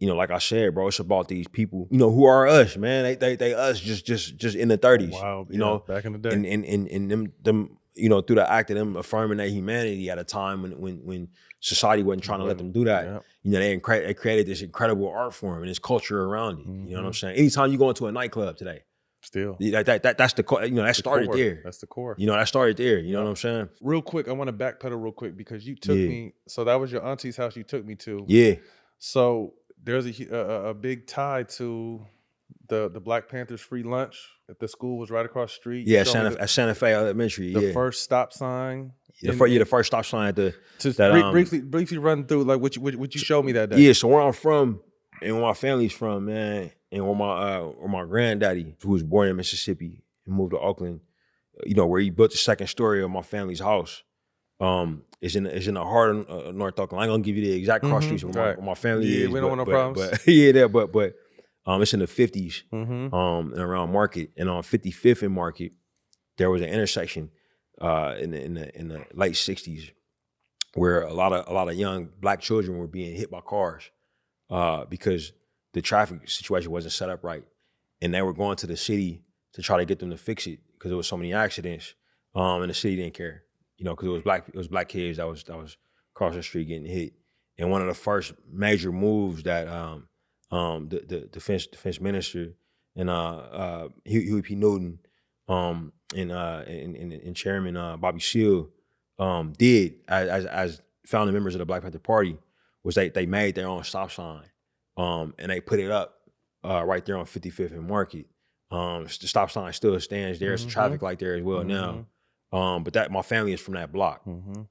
you know, like I said, bro, it's about these people, you know, who are us, man. They us just in the 30s. Wow, you know, back in the day, and them, you know, through the act of them affirming their humanity at a time when society wasn't trying to let them do that. Yeah. You know, they created this incredible art form and this culture around it. You know what I'm saying? Anytime you go into a nightclub today, still that's the, you know, that started there. That's the core. You know, that started there. You know what I'm saying? Real quick, I want to backpedal real quick because you took me. So that was your auntie's house you took me to. Yeah. So there's a big tie to the Black Panthers free lunch at the school was right across the street. Yeah, at Santa Fe Elementary. The first stop sign. The first stop sign at the. Briefly run through like what you showed me that day. Yeah, so where I'm from and where my family's from, man, and where my granddaddy, who was born in Mississippi and moved to Oakland, you know, where he built the second story of my family's house. Is in the heart of North Oakland. I ain't gonna give you the exact cross streets where my family is. We don't want no problems. But it's in the 50s, and around Market, and on 55th and Market, there was an intersection in the late 60s where a lot of young Black children were being hit by cars because the traffic situation wasn't set up right, and they were going to the city to try to get them to fix it because there was so many accidents, and the city didn't care. You know, because it was black kids that was crossing the street getting hit. And one of the first major moves that the defense minister and Huey P. Newton and Chairman Bobby Seale did as founding members of the Black Panther Party was they made their own stop sign and they put it up right there on 55th and Market. The stop sign still stands there. It's a traffic light there as well now. But that my family is from that block.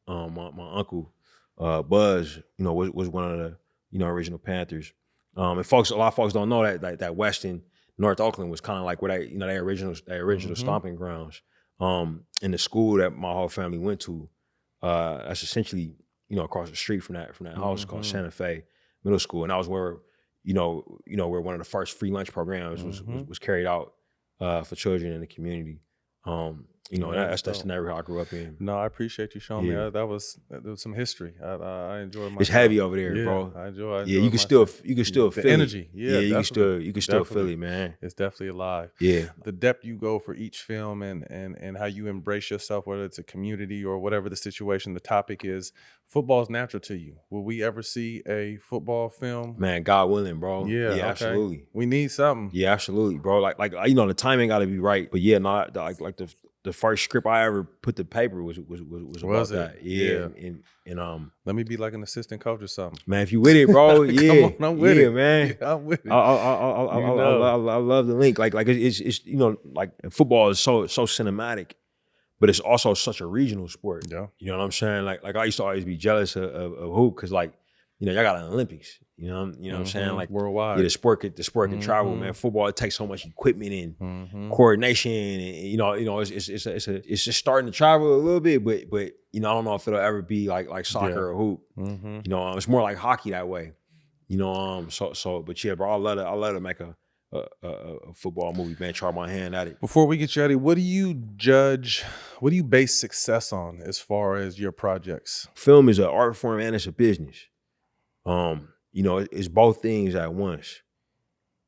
My uncle Buzz, you know, was one of the, you know, original Panthers. And a lot of folks don't know that Weston, North Oakland was kind of like where their original stomping grounds. And the school that my whole family went to, that's essentially, you know, across the street from that house called Santa Fe Middle School, and that was where, you know where one of the first free lunch programs was carried out for children in the community. You know, that's the neighborhood I grew up in. No, I appreciate you showing me. There was some history. I enjoyed my. It's heavy over there, bro. I enjoy. You can still feel the energy. You can still feel it, man. It's definitely alive. Yeah, the depth you go for each film and how you embrace yourself, whether it's a community or whatever the situation, the topic is. Football is natural to you. Will we ever see a football film? Man, God willing, bro. Yeah, okay. Absolutely. We need something. Yeah, absolutely, bro. Like you know, the timing got to be right. But yeah, not like the first script I ever put to paper was about that. Yeah. And let me be like an assistant coach or something. Man, if you with it, bro, yeah. Come on, I'm with it. Man. Yeah, I'm with it. I love the link. Like it's you know, like football is so cinematic, but it's also such a regional sport. Yeah. You know what I'm saying? Like I used to always be jealous of hoop because like, you know, y'all got an Olympics. You know what I'm saying? Like worldwide. Yeah, the sport can travel, man. Football, it takes so much equipment and coordination, and you know, it's just starting to travel a little bit, but you know, I don't know if it'll ever be like soccer or hoop. You know, it's more like hockey that way. You know, but yeah, bro, I love to make a football movie, man. Try my hand at it. Before we get you out of here, what do you base success on as far as your projects? Film is an art form and it's a business. You know, it's both things at once.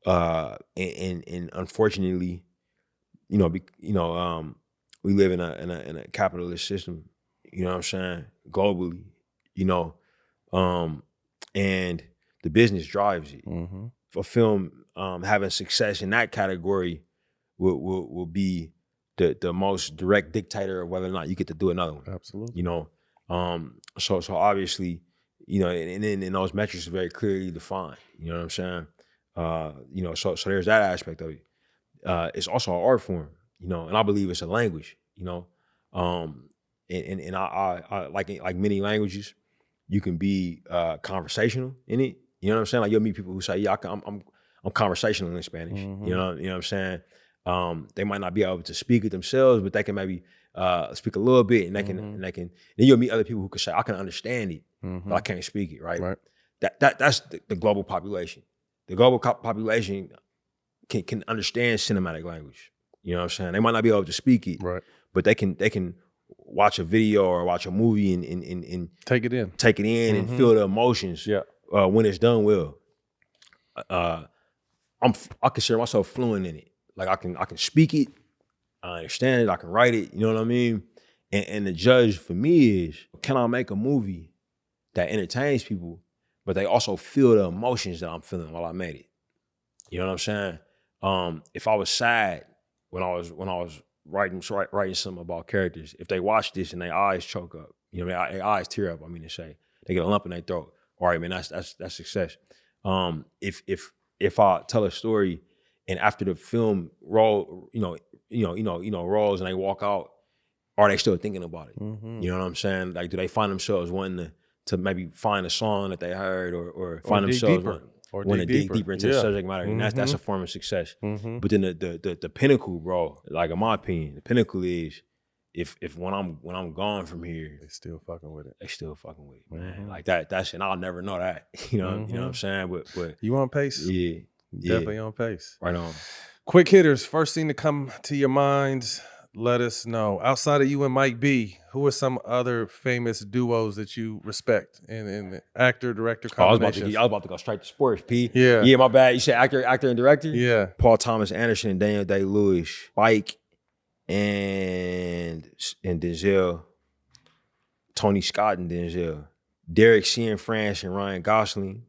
And unfortunately, you know, we live in a capitalist system, you know what I'm saying, globally, you know, and the business drives it. For film, having success in that category will be the most direct dictator of whether or not you get to do another one. Absolutely. You know, so obviously, you know, and those metrics are very clearly defined. You know what I'm saying? You know, so there's that aspect of it. It's also an art form, you know, and I believe it's a language, you know. And I like many languages, you can be conversational in it. You know what I'm saying? Like you'll meet people who say, yeah, I'm conversational in Spanish. You know what I'm saying? They might not be able to speak it themselves, but they can maybe speak a little bit, and they can. Then you'll meet other people who can say, I can understand it, but I can't speak it. Right. That's the global population. The global population can understand cinematic language. You know what I'm saying? They might not be able to speak it, but they can watch a video or watch a movie and take it in, and feel the emotions. When it's done well. I consider myself fluent in it. Like I can speak it, I understand it, I can write it. You know what I mean? And the judge for me is, can I make a movie that entertains people, but they also feel the emotions that I'm feeling while I made it? You know what I'm saying? If I was sad when I was writing something about characters, if they watch this and their eyes choke up, you know, their eyes tear up, I mean to say, they get a lump in their throat. All right, man, that's success. If I tell a story and after the film rolls and they walk out, are they still thinking about it? You know what I'm saying? Like, do they find themselves wanting to maybe find a song that they heard or find themselves wanting to dig deeper into the subject matter? And that's a form of success. But then the pinnacle, bro, like in my opinion, the pinnacle is if when I'm gone from here, they still fucking with it. They still fucking with it, man. Like that's and I'll never know that. You know what I'm saying? But you on pace? Yeah. Definitely on pace. Right on. Quick hitters, first thing to come to your mind, let us know. Outside of you and Mike B, who are some other famous duos that you respect in actor, director combinations? I was about to go straight to sports, P. Yeah, my bad. You said actor and director? Yeah. Paul Thomas Anderson and Daniel Day-Lewis, Spike and Denzel, Tony Scott and Denzel, Derek Cianfrance and Ryan Gosling.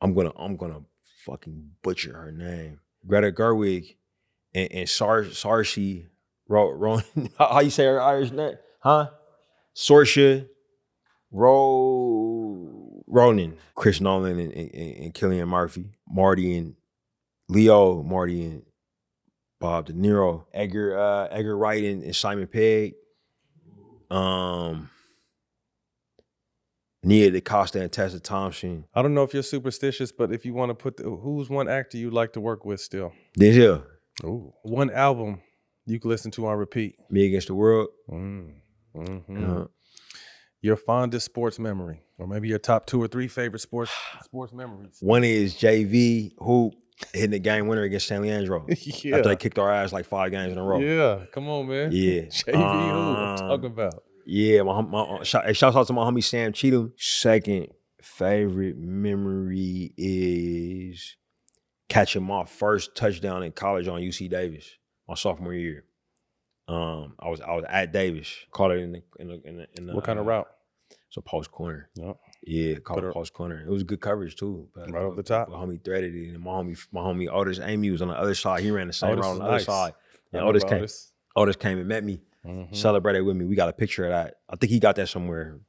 I'm gonna fucking butcher her name. Greta Gerwig and Saoirse Ronan. How you say her Irish name? Huh? Saoirse Ronan. Chris Nolan and Cillian Murphy. Marty and Bob De Niro. Edgar Wright and Simon Pegg. Nia DaCosta and Tessa Thompson. I don't know if you're superstitious, but if you want to put who's one actor you'd like to work with still? Denzel. Ooh. One album you can listen to on repeat. Me Against the World. Your fondest sports memory, or maybe your top 2 or 3 favorite sports memories. One is JV Hoop hitting the game winner against San Leandro. Yeah. After they kicked our ass like 5 games in a row. Yeah, come on, man. Yeah. JV Hoop, I'm talking about. Yeah, shouts out to my homie Sam Cheatham. Second favorite memory is catching my first touchdown in college on UC Davis, my sophomore year. I was at Davis, caught it in the what kind of route? It's a post corner. Yep. Yeah, caught a post corner. It was good coverage too. Right off the top. My homie threaded it, and my homie Otis Amy was on the other side. He ran the same route on the other side. And Otis came and met me. Celebrated with me. We got a picture of that. I think he got that somewhere.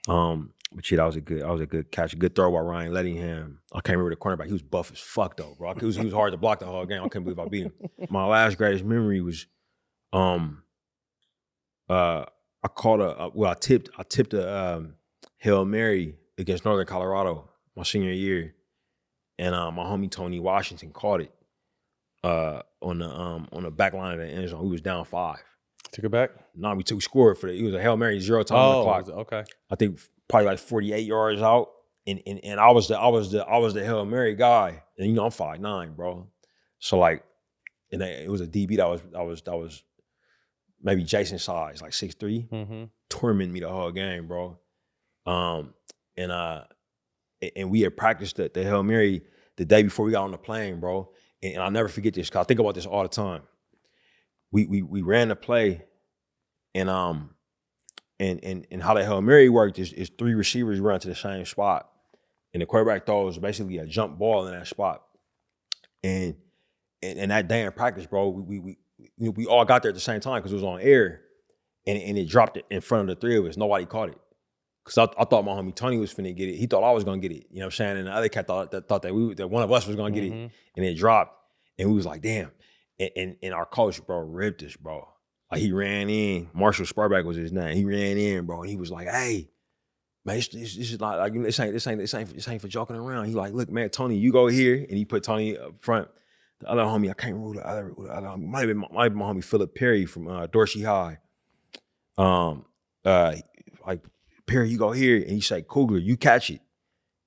But yeah, that was a good catch. A good throw by Ryan Lettingham. I can't remember the cornerback. He was buff as fuck though, bro. He was hard to block the whole game. I couldn't believe I beat him. My last greatest memory was I caught I tipped a Hail Mary against Northern Colorado my senior year, and my homie Tony Washington caught it on the back line of the end zone. We was down 5. Took it back? No, we scored for it. It was a Hail Mary, 0 time on the clock. Okay. I think probably like 48 yards out, and I was the Hail Mary guy, and you know I'm 5'9", bro. So like, and it was a DB that was maybe Jason size, like 6'3", tormenting me the whole game, bro. And we had practiced the Hail Mary the day before we got on the plane, bro. And I'll never forget this, because I think about this all the time. We ran the play, and how the Hail Mary worked is 3 receivers run to the same spot, and the quarterback throws basically a jump ball in that spot. And that day in practice, bro, we all got there at the same time because it was on air, and it dropped it in front of the 3 of us. Nobody caught it. Cause I thought my homie Tony was finna get it. He thought I was gonna get it. You know what I'm saying? And the other cat thought that one of us was gonna get it. And it dropped. And we was like, damn. And our coach, bro, ripped us, bro. Like he ran in. Marshall Sparback was his name. He ran in, bro, and he was like, hey, man, this is not like, this ain't for joking around. He like, look, man, Tony, you go here. And he put Tony up front. The other homie, I can't remember the other homie. Might have been my homie Philip Perry from Dorsey High. Like, Perry, you go here, and he say, Coogler, you catch it.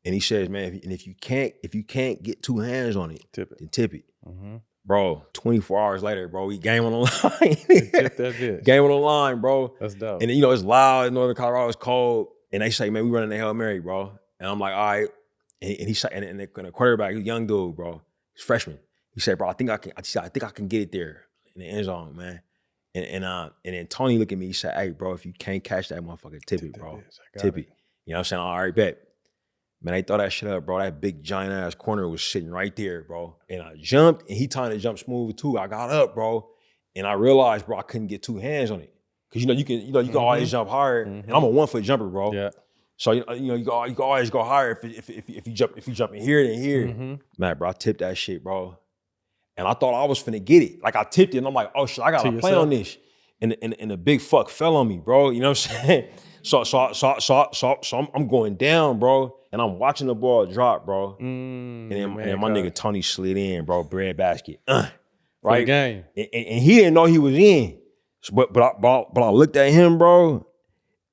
And he says, man, if you can't get 2 hands on it, then tip it. Bro, 24 hours later, bro, we game on the line. Tip that bitch. Game on the line, bro. That's dope. And you know, it's loud in Northern Colorado, it's cold. And they say, man, we running the Hail Mary, bro. And I'm like, all right. And he said, and the quarterback, he's a young dude, bro. He's freshman. He said, bro, I think I can get it there in the end zone, man. And then Tony looked at me, he said, hey, bro, if you can't catch that motherfucker, tip it, bro. Tip it. You know what I'm saying? All right, bet. Man, they throw that shit up, bro. That big giant ass corner was sitting right there, bro. And I jumped, and he trying to jump smooth too. I got up, bro. And I realized, bro, I couldn't get 2 hands on it. Cause you can always jump higher. And I'm a 1-foot jumper, bro. Yeah. So you can always go higher if you jump in here then here. Man, bro, I tipped that shit, bro. And I thought I was finna get it. Like I tipped it and I'm like, oh shit, I gotta play on this. And the big fuck fell on me, bro. You know what I'm saying? So I'm going down, bro. And I'm watching the ball drop, bro. And then my nigga Tony slid in, bro, bread basket. Right? Game. And he didn't know he was in. But I looked at him, bro.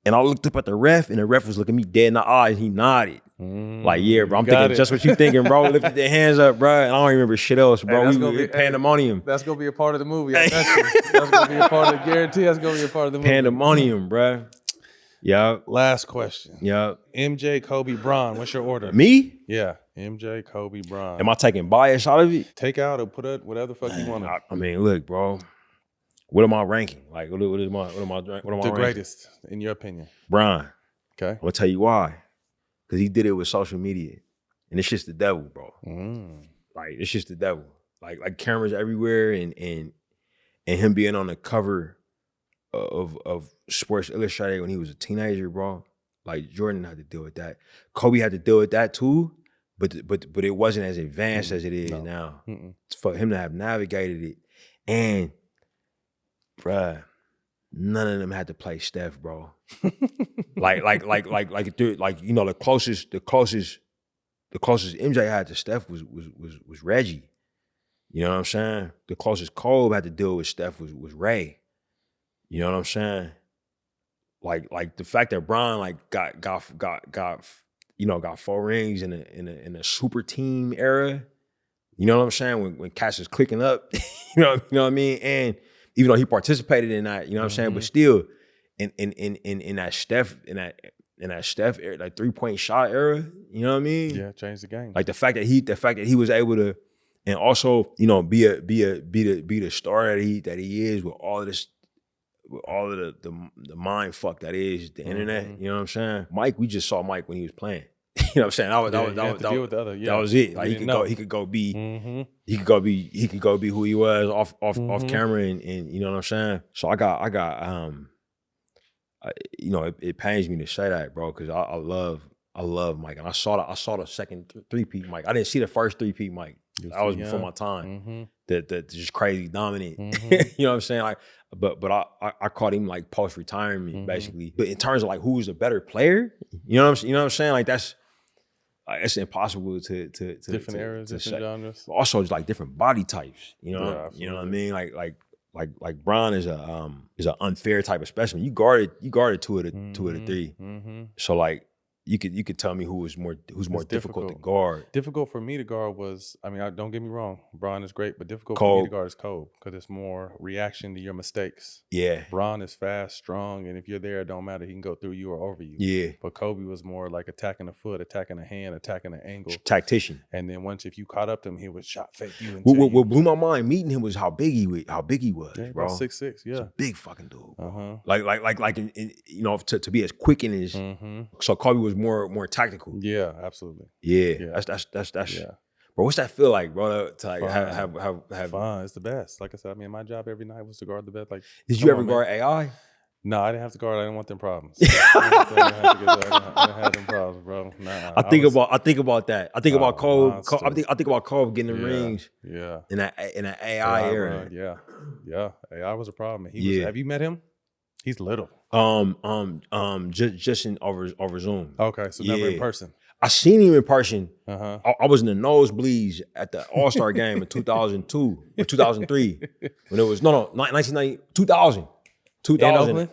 And I looked up at the ref, and the ref was looking me dead in the eyes. He nodded. Like, yeah, bro, I'm thinking just what you thinking, bro. Lifted their hands up, bro. And I don't remember shit else, bro. Hey, we pandemonium. That's going to be a part of the movie. I bet you. That's going to be a part of the guarantee. That's going to be a part of the movie. Pandemonium, bro. Yeah. Last question. Yeah. MJ, Kobe, Bron. What's your order? Me? Yeah. MJ, Kobe, Bron. Am I taking bias out of it? Take out or put up whatever the fuck you want. I mean, look, bro. What am I ranking? Like, what am I the ranking? Greatest, in your opinion. Bron. Okay. I'm gonna tell you why. Because he did it with social media. And it's just the devil, bro. Like, it's just the devil. Like cameras everywhere and him being on the cover of Sports Illustrated when he was a teenager, bro. Like, Jordan had to deal with that. Kobe had to deal with that too, but it wasn't as advanced as it is now. It's for him to have navigated it. And, bruh, none of them had to play Steph, bro. Dude, you know, the closest MJ had to Steph was Reggie. You know what I'm saying? The closest Kobe had to deal with Steph was Ray. You know what I'm saying? Like the fact that Bron like got 4 rings in a super team era. You know what I'm saying? When Cass is clicking up, you know what I mean? And even though he participated in that, you know what I'm saying? But still, in that Steph era, like 3-point shot era, you know what I mean? Yeah, changed the game. Like the fact that he was able to, and also, you know, be the star that he is with all of this, with all of the mind fuck that is the internet. You know what I'm saying? Mike, we just saw Mike when he was playing. You know what I'm saying? That was it. Like he could go be who he was off camera and you know what I'm saying? So I got you know, it pains me to say that, bro, because I love Mike. And I saw the second 3-peat Mike. I didn't see the first 3-peat Mike. That was before my time. the just crazy dominant. Mm-hmm. You know what I'm saying? Like, but I caught him like post retirement Mm-hmm. basically. But in terms of like who's a better player, you know what I'm saying? Like that's it's impossible to Different eras, to different say. genres. But also just like different body types. You know, Yeah, you know what I mean? Like Bron is an unfair type of specimen. You guarded two of the three. Mm-hmm. So like you could tell me who's more difficult to guard. Difficult for me to guard was, I mean, don't get me wrong, Bron is great, but difficult for Kobe. me to guard is Kobe because it's more reaction to your mistakes. Yeah. Bron is fast, strong, and if you're there, it don't matter. He can go through you or over you. Yeah. But Kobe was more like attacking the foot, attacking the hand, attacking the angle. Tactician. And then once if you caught up to him, he would shot fake you. What blew my mind meeting him was how big he was, yeah, bro. about 6'6", yeah. He's a big fucking dude. Uh-huh. Like in, you know, to be as quick and as so Kobe was more tactical. Yeah, absolutely. Yeah. That's Yeah. Bro, what's that feel like, bro? To like have fun. It's the best. Like I said, I mean, my job every night was to guard the best. Like, did you ever guard AI? No, I didn't have to guard. I didn't want them problems. I didn't have them problems, bro. Nah. I think about that. I think about Kobe. monster. I think about Kobe getting the rings. Yeah. In that AI era. Yeah. AI was a problem. Yeah. Have you met him? He's little. Just in over Zoom. Okay, so never in person. I seen him in person. Uh-huh. I was in the nosebleeds at the All-Star game in 2002 or 2003 when it was 1990 2000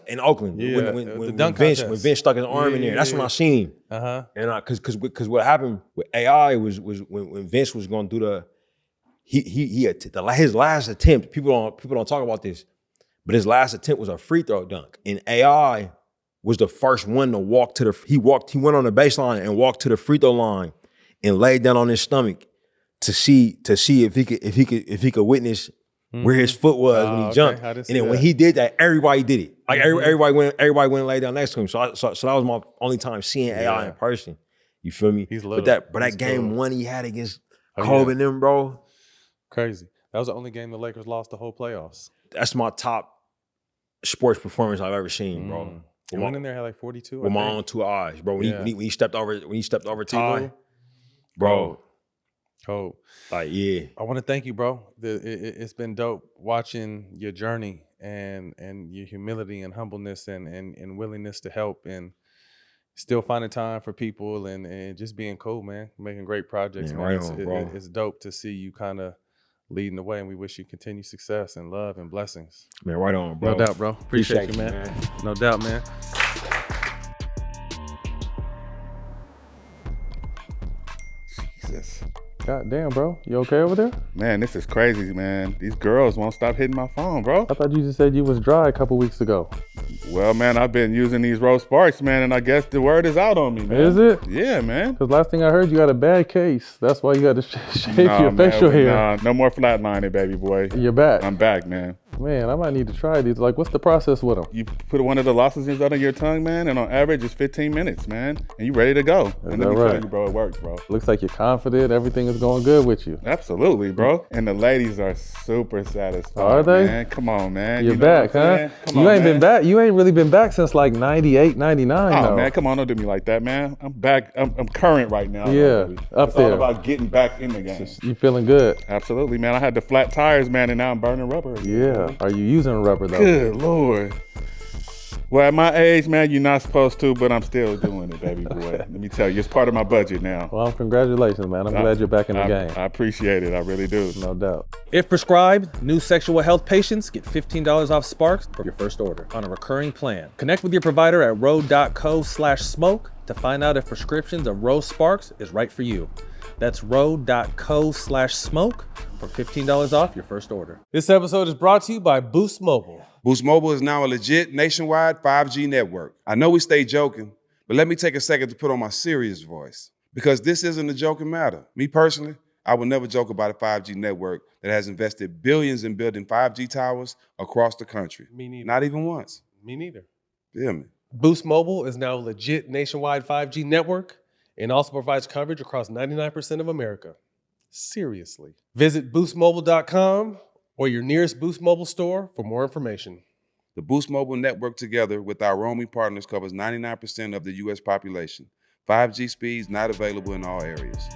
in Oakland Yeah, when Vince stuck his arm in there. That's when I seen him. Uh-huh. And because what happened with AI was when Vince was going to do his last attempt. People don't talk about this, but his last attempt was a free throw dunk. And AI was the first one to walk to he went on the baseline and walked to the free throw line and laid down on his stomach to see if he could witness where his foot was when he jumped. And then when he did that, everybody did it. Like everybody went and laid down next to him. So that was my only time seeing AI in person. You feel me? He's little. But that game one he had against Kobe and them, bro. Crazy. That was the only game the Lakers lost the whole playoffs. That's my top sports performance I've ever seen, bro. He went in there, had like 42. With my own two eyes, bro. When he stepped over Ty, bro. Cold. Like, yeah. I want to thank you, bro. It's been dope watching your journey and your humility and humbleness and willingness to help and still finding time for people and just being cool, man. Making great projects, man. Right on, bro. It's dope to see you kind of leading the way, and we wish you continued success and love and blessings. Man, right on, bro. No doubt, bro. Appreciate you, man. No doubt, man. Jesus. God damn, bro. You okay over there? Man, this is crazy, man. These girls won't stop hitting my phone, bro. I thought you just said you was dry a couple weeks ago. Well, man, I've been using these Rose Sparks, man, and I guess the word is out on me, man. Is it? Yeah, man. Because last thing I heard, you got a bad case. That's why you got to shave your facial hair. Nah, no more flatlining, baby boy. You're back. I'm back, man. Man, I might need to try these. Like, what's the process with them? You put one of the lozenges under your tongue, man, and on average, it's 15 minutes, man, and you ready to go. And let me tell you, bro, it works, bro. Looks like you're confident. Everything is going good with you. Absolutely, bro. And the ladies are super satisfied. Are they? Man. Come on, man. You're back, huh? You ain't been back. You ain't really been back since like 98, 99. Oh, though. man, come on, don't do me like that, man. I'm back. I'm current right now. Yeah, up it's there. all about getting back in the game. You feeling good? Absolutely, man. I had the flat tires, man, and now I'm burning rubber. Yeah. Are you using rubber though? Good Lord. Well, at my age, man, you're not supposed to, but I'm still doing it, baby boy. Let me tell you, it's part of my budget now. Well, congratulations, man. I'm glad you're back in the game. I appreciate it. I really do. No doubt. If prescribed, new sexual health patients get $15 off Sparks for your first order on a recurring plan. Connect with your provider at ro.co/smoke to find out if prescriptions of Rose Sparks is right for you. That's ro.co/smoke for $15 off your first order. This episode is brought to you by Boost Mobile. Boost Mobile is now a legit nationwide 5G network. I know we stay joking, but let me take a second to put on my serious voice. Because this isn't a joking matter. Me personally, I would never joke about a 5G network that has invested billions in building 5G towers across the country. Me neither. Not even once. Me neither. Feel me? Boost Mobile is now a legit nationwide 5G network and also provides coverage across 99% of America. Seriously. Visit boostmobile.com or your nearest Boost Mobile store for more information. The Boost Mobile network together with our roaming partners covers 99% of the U.S. population. 5G speeds not available in all areas.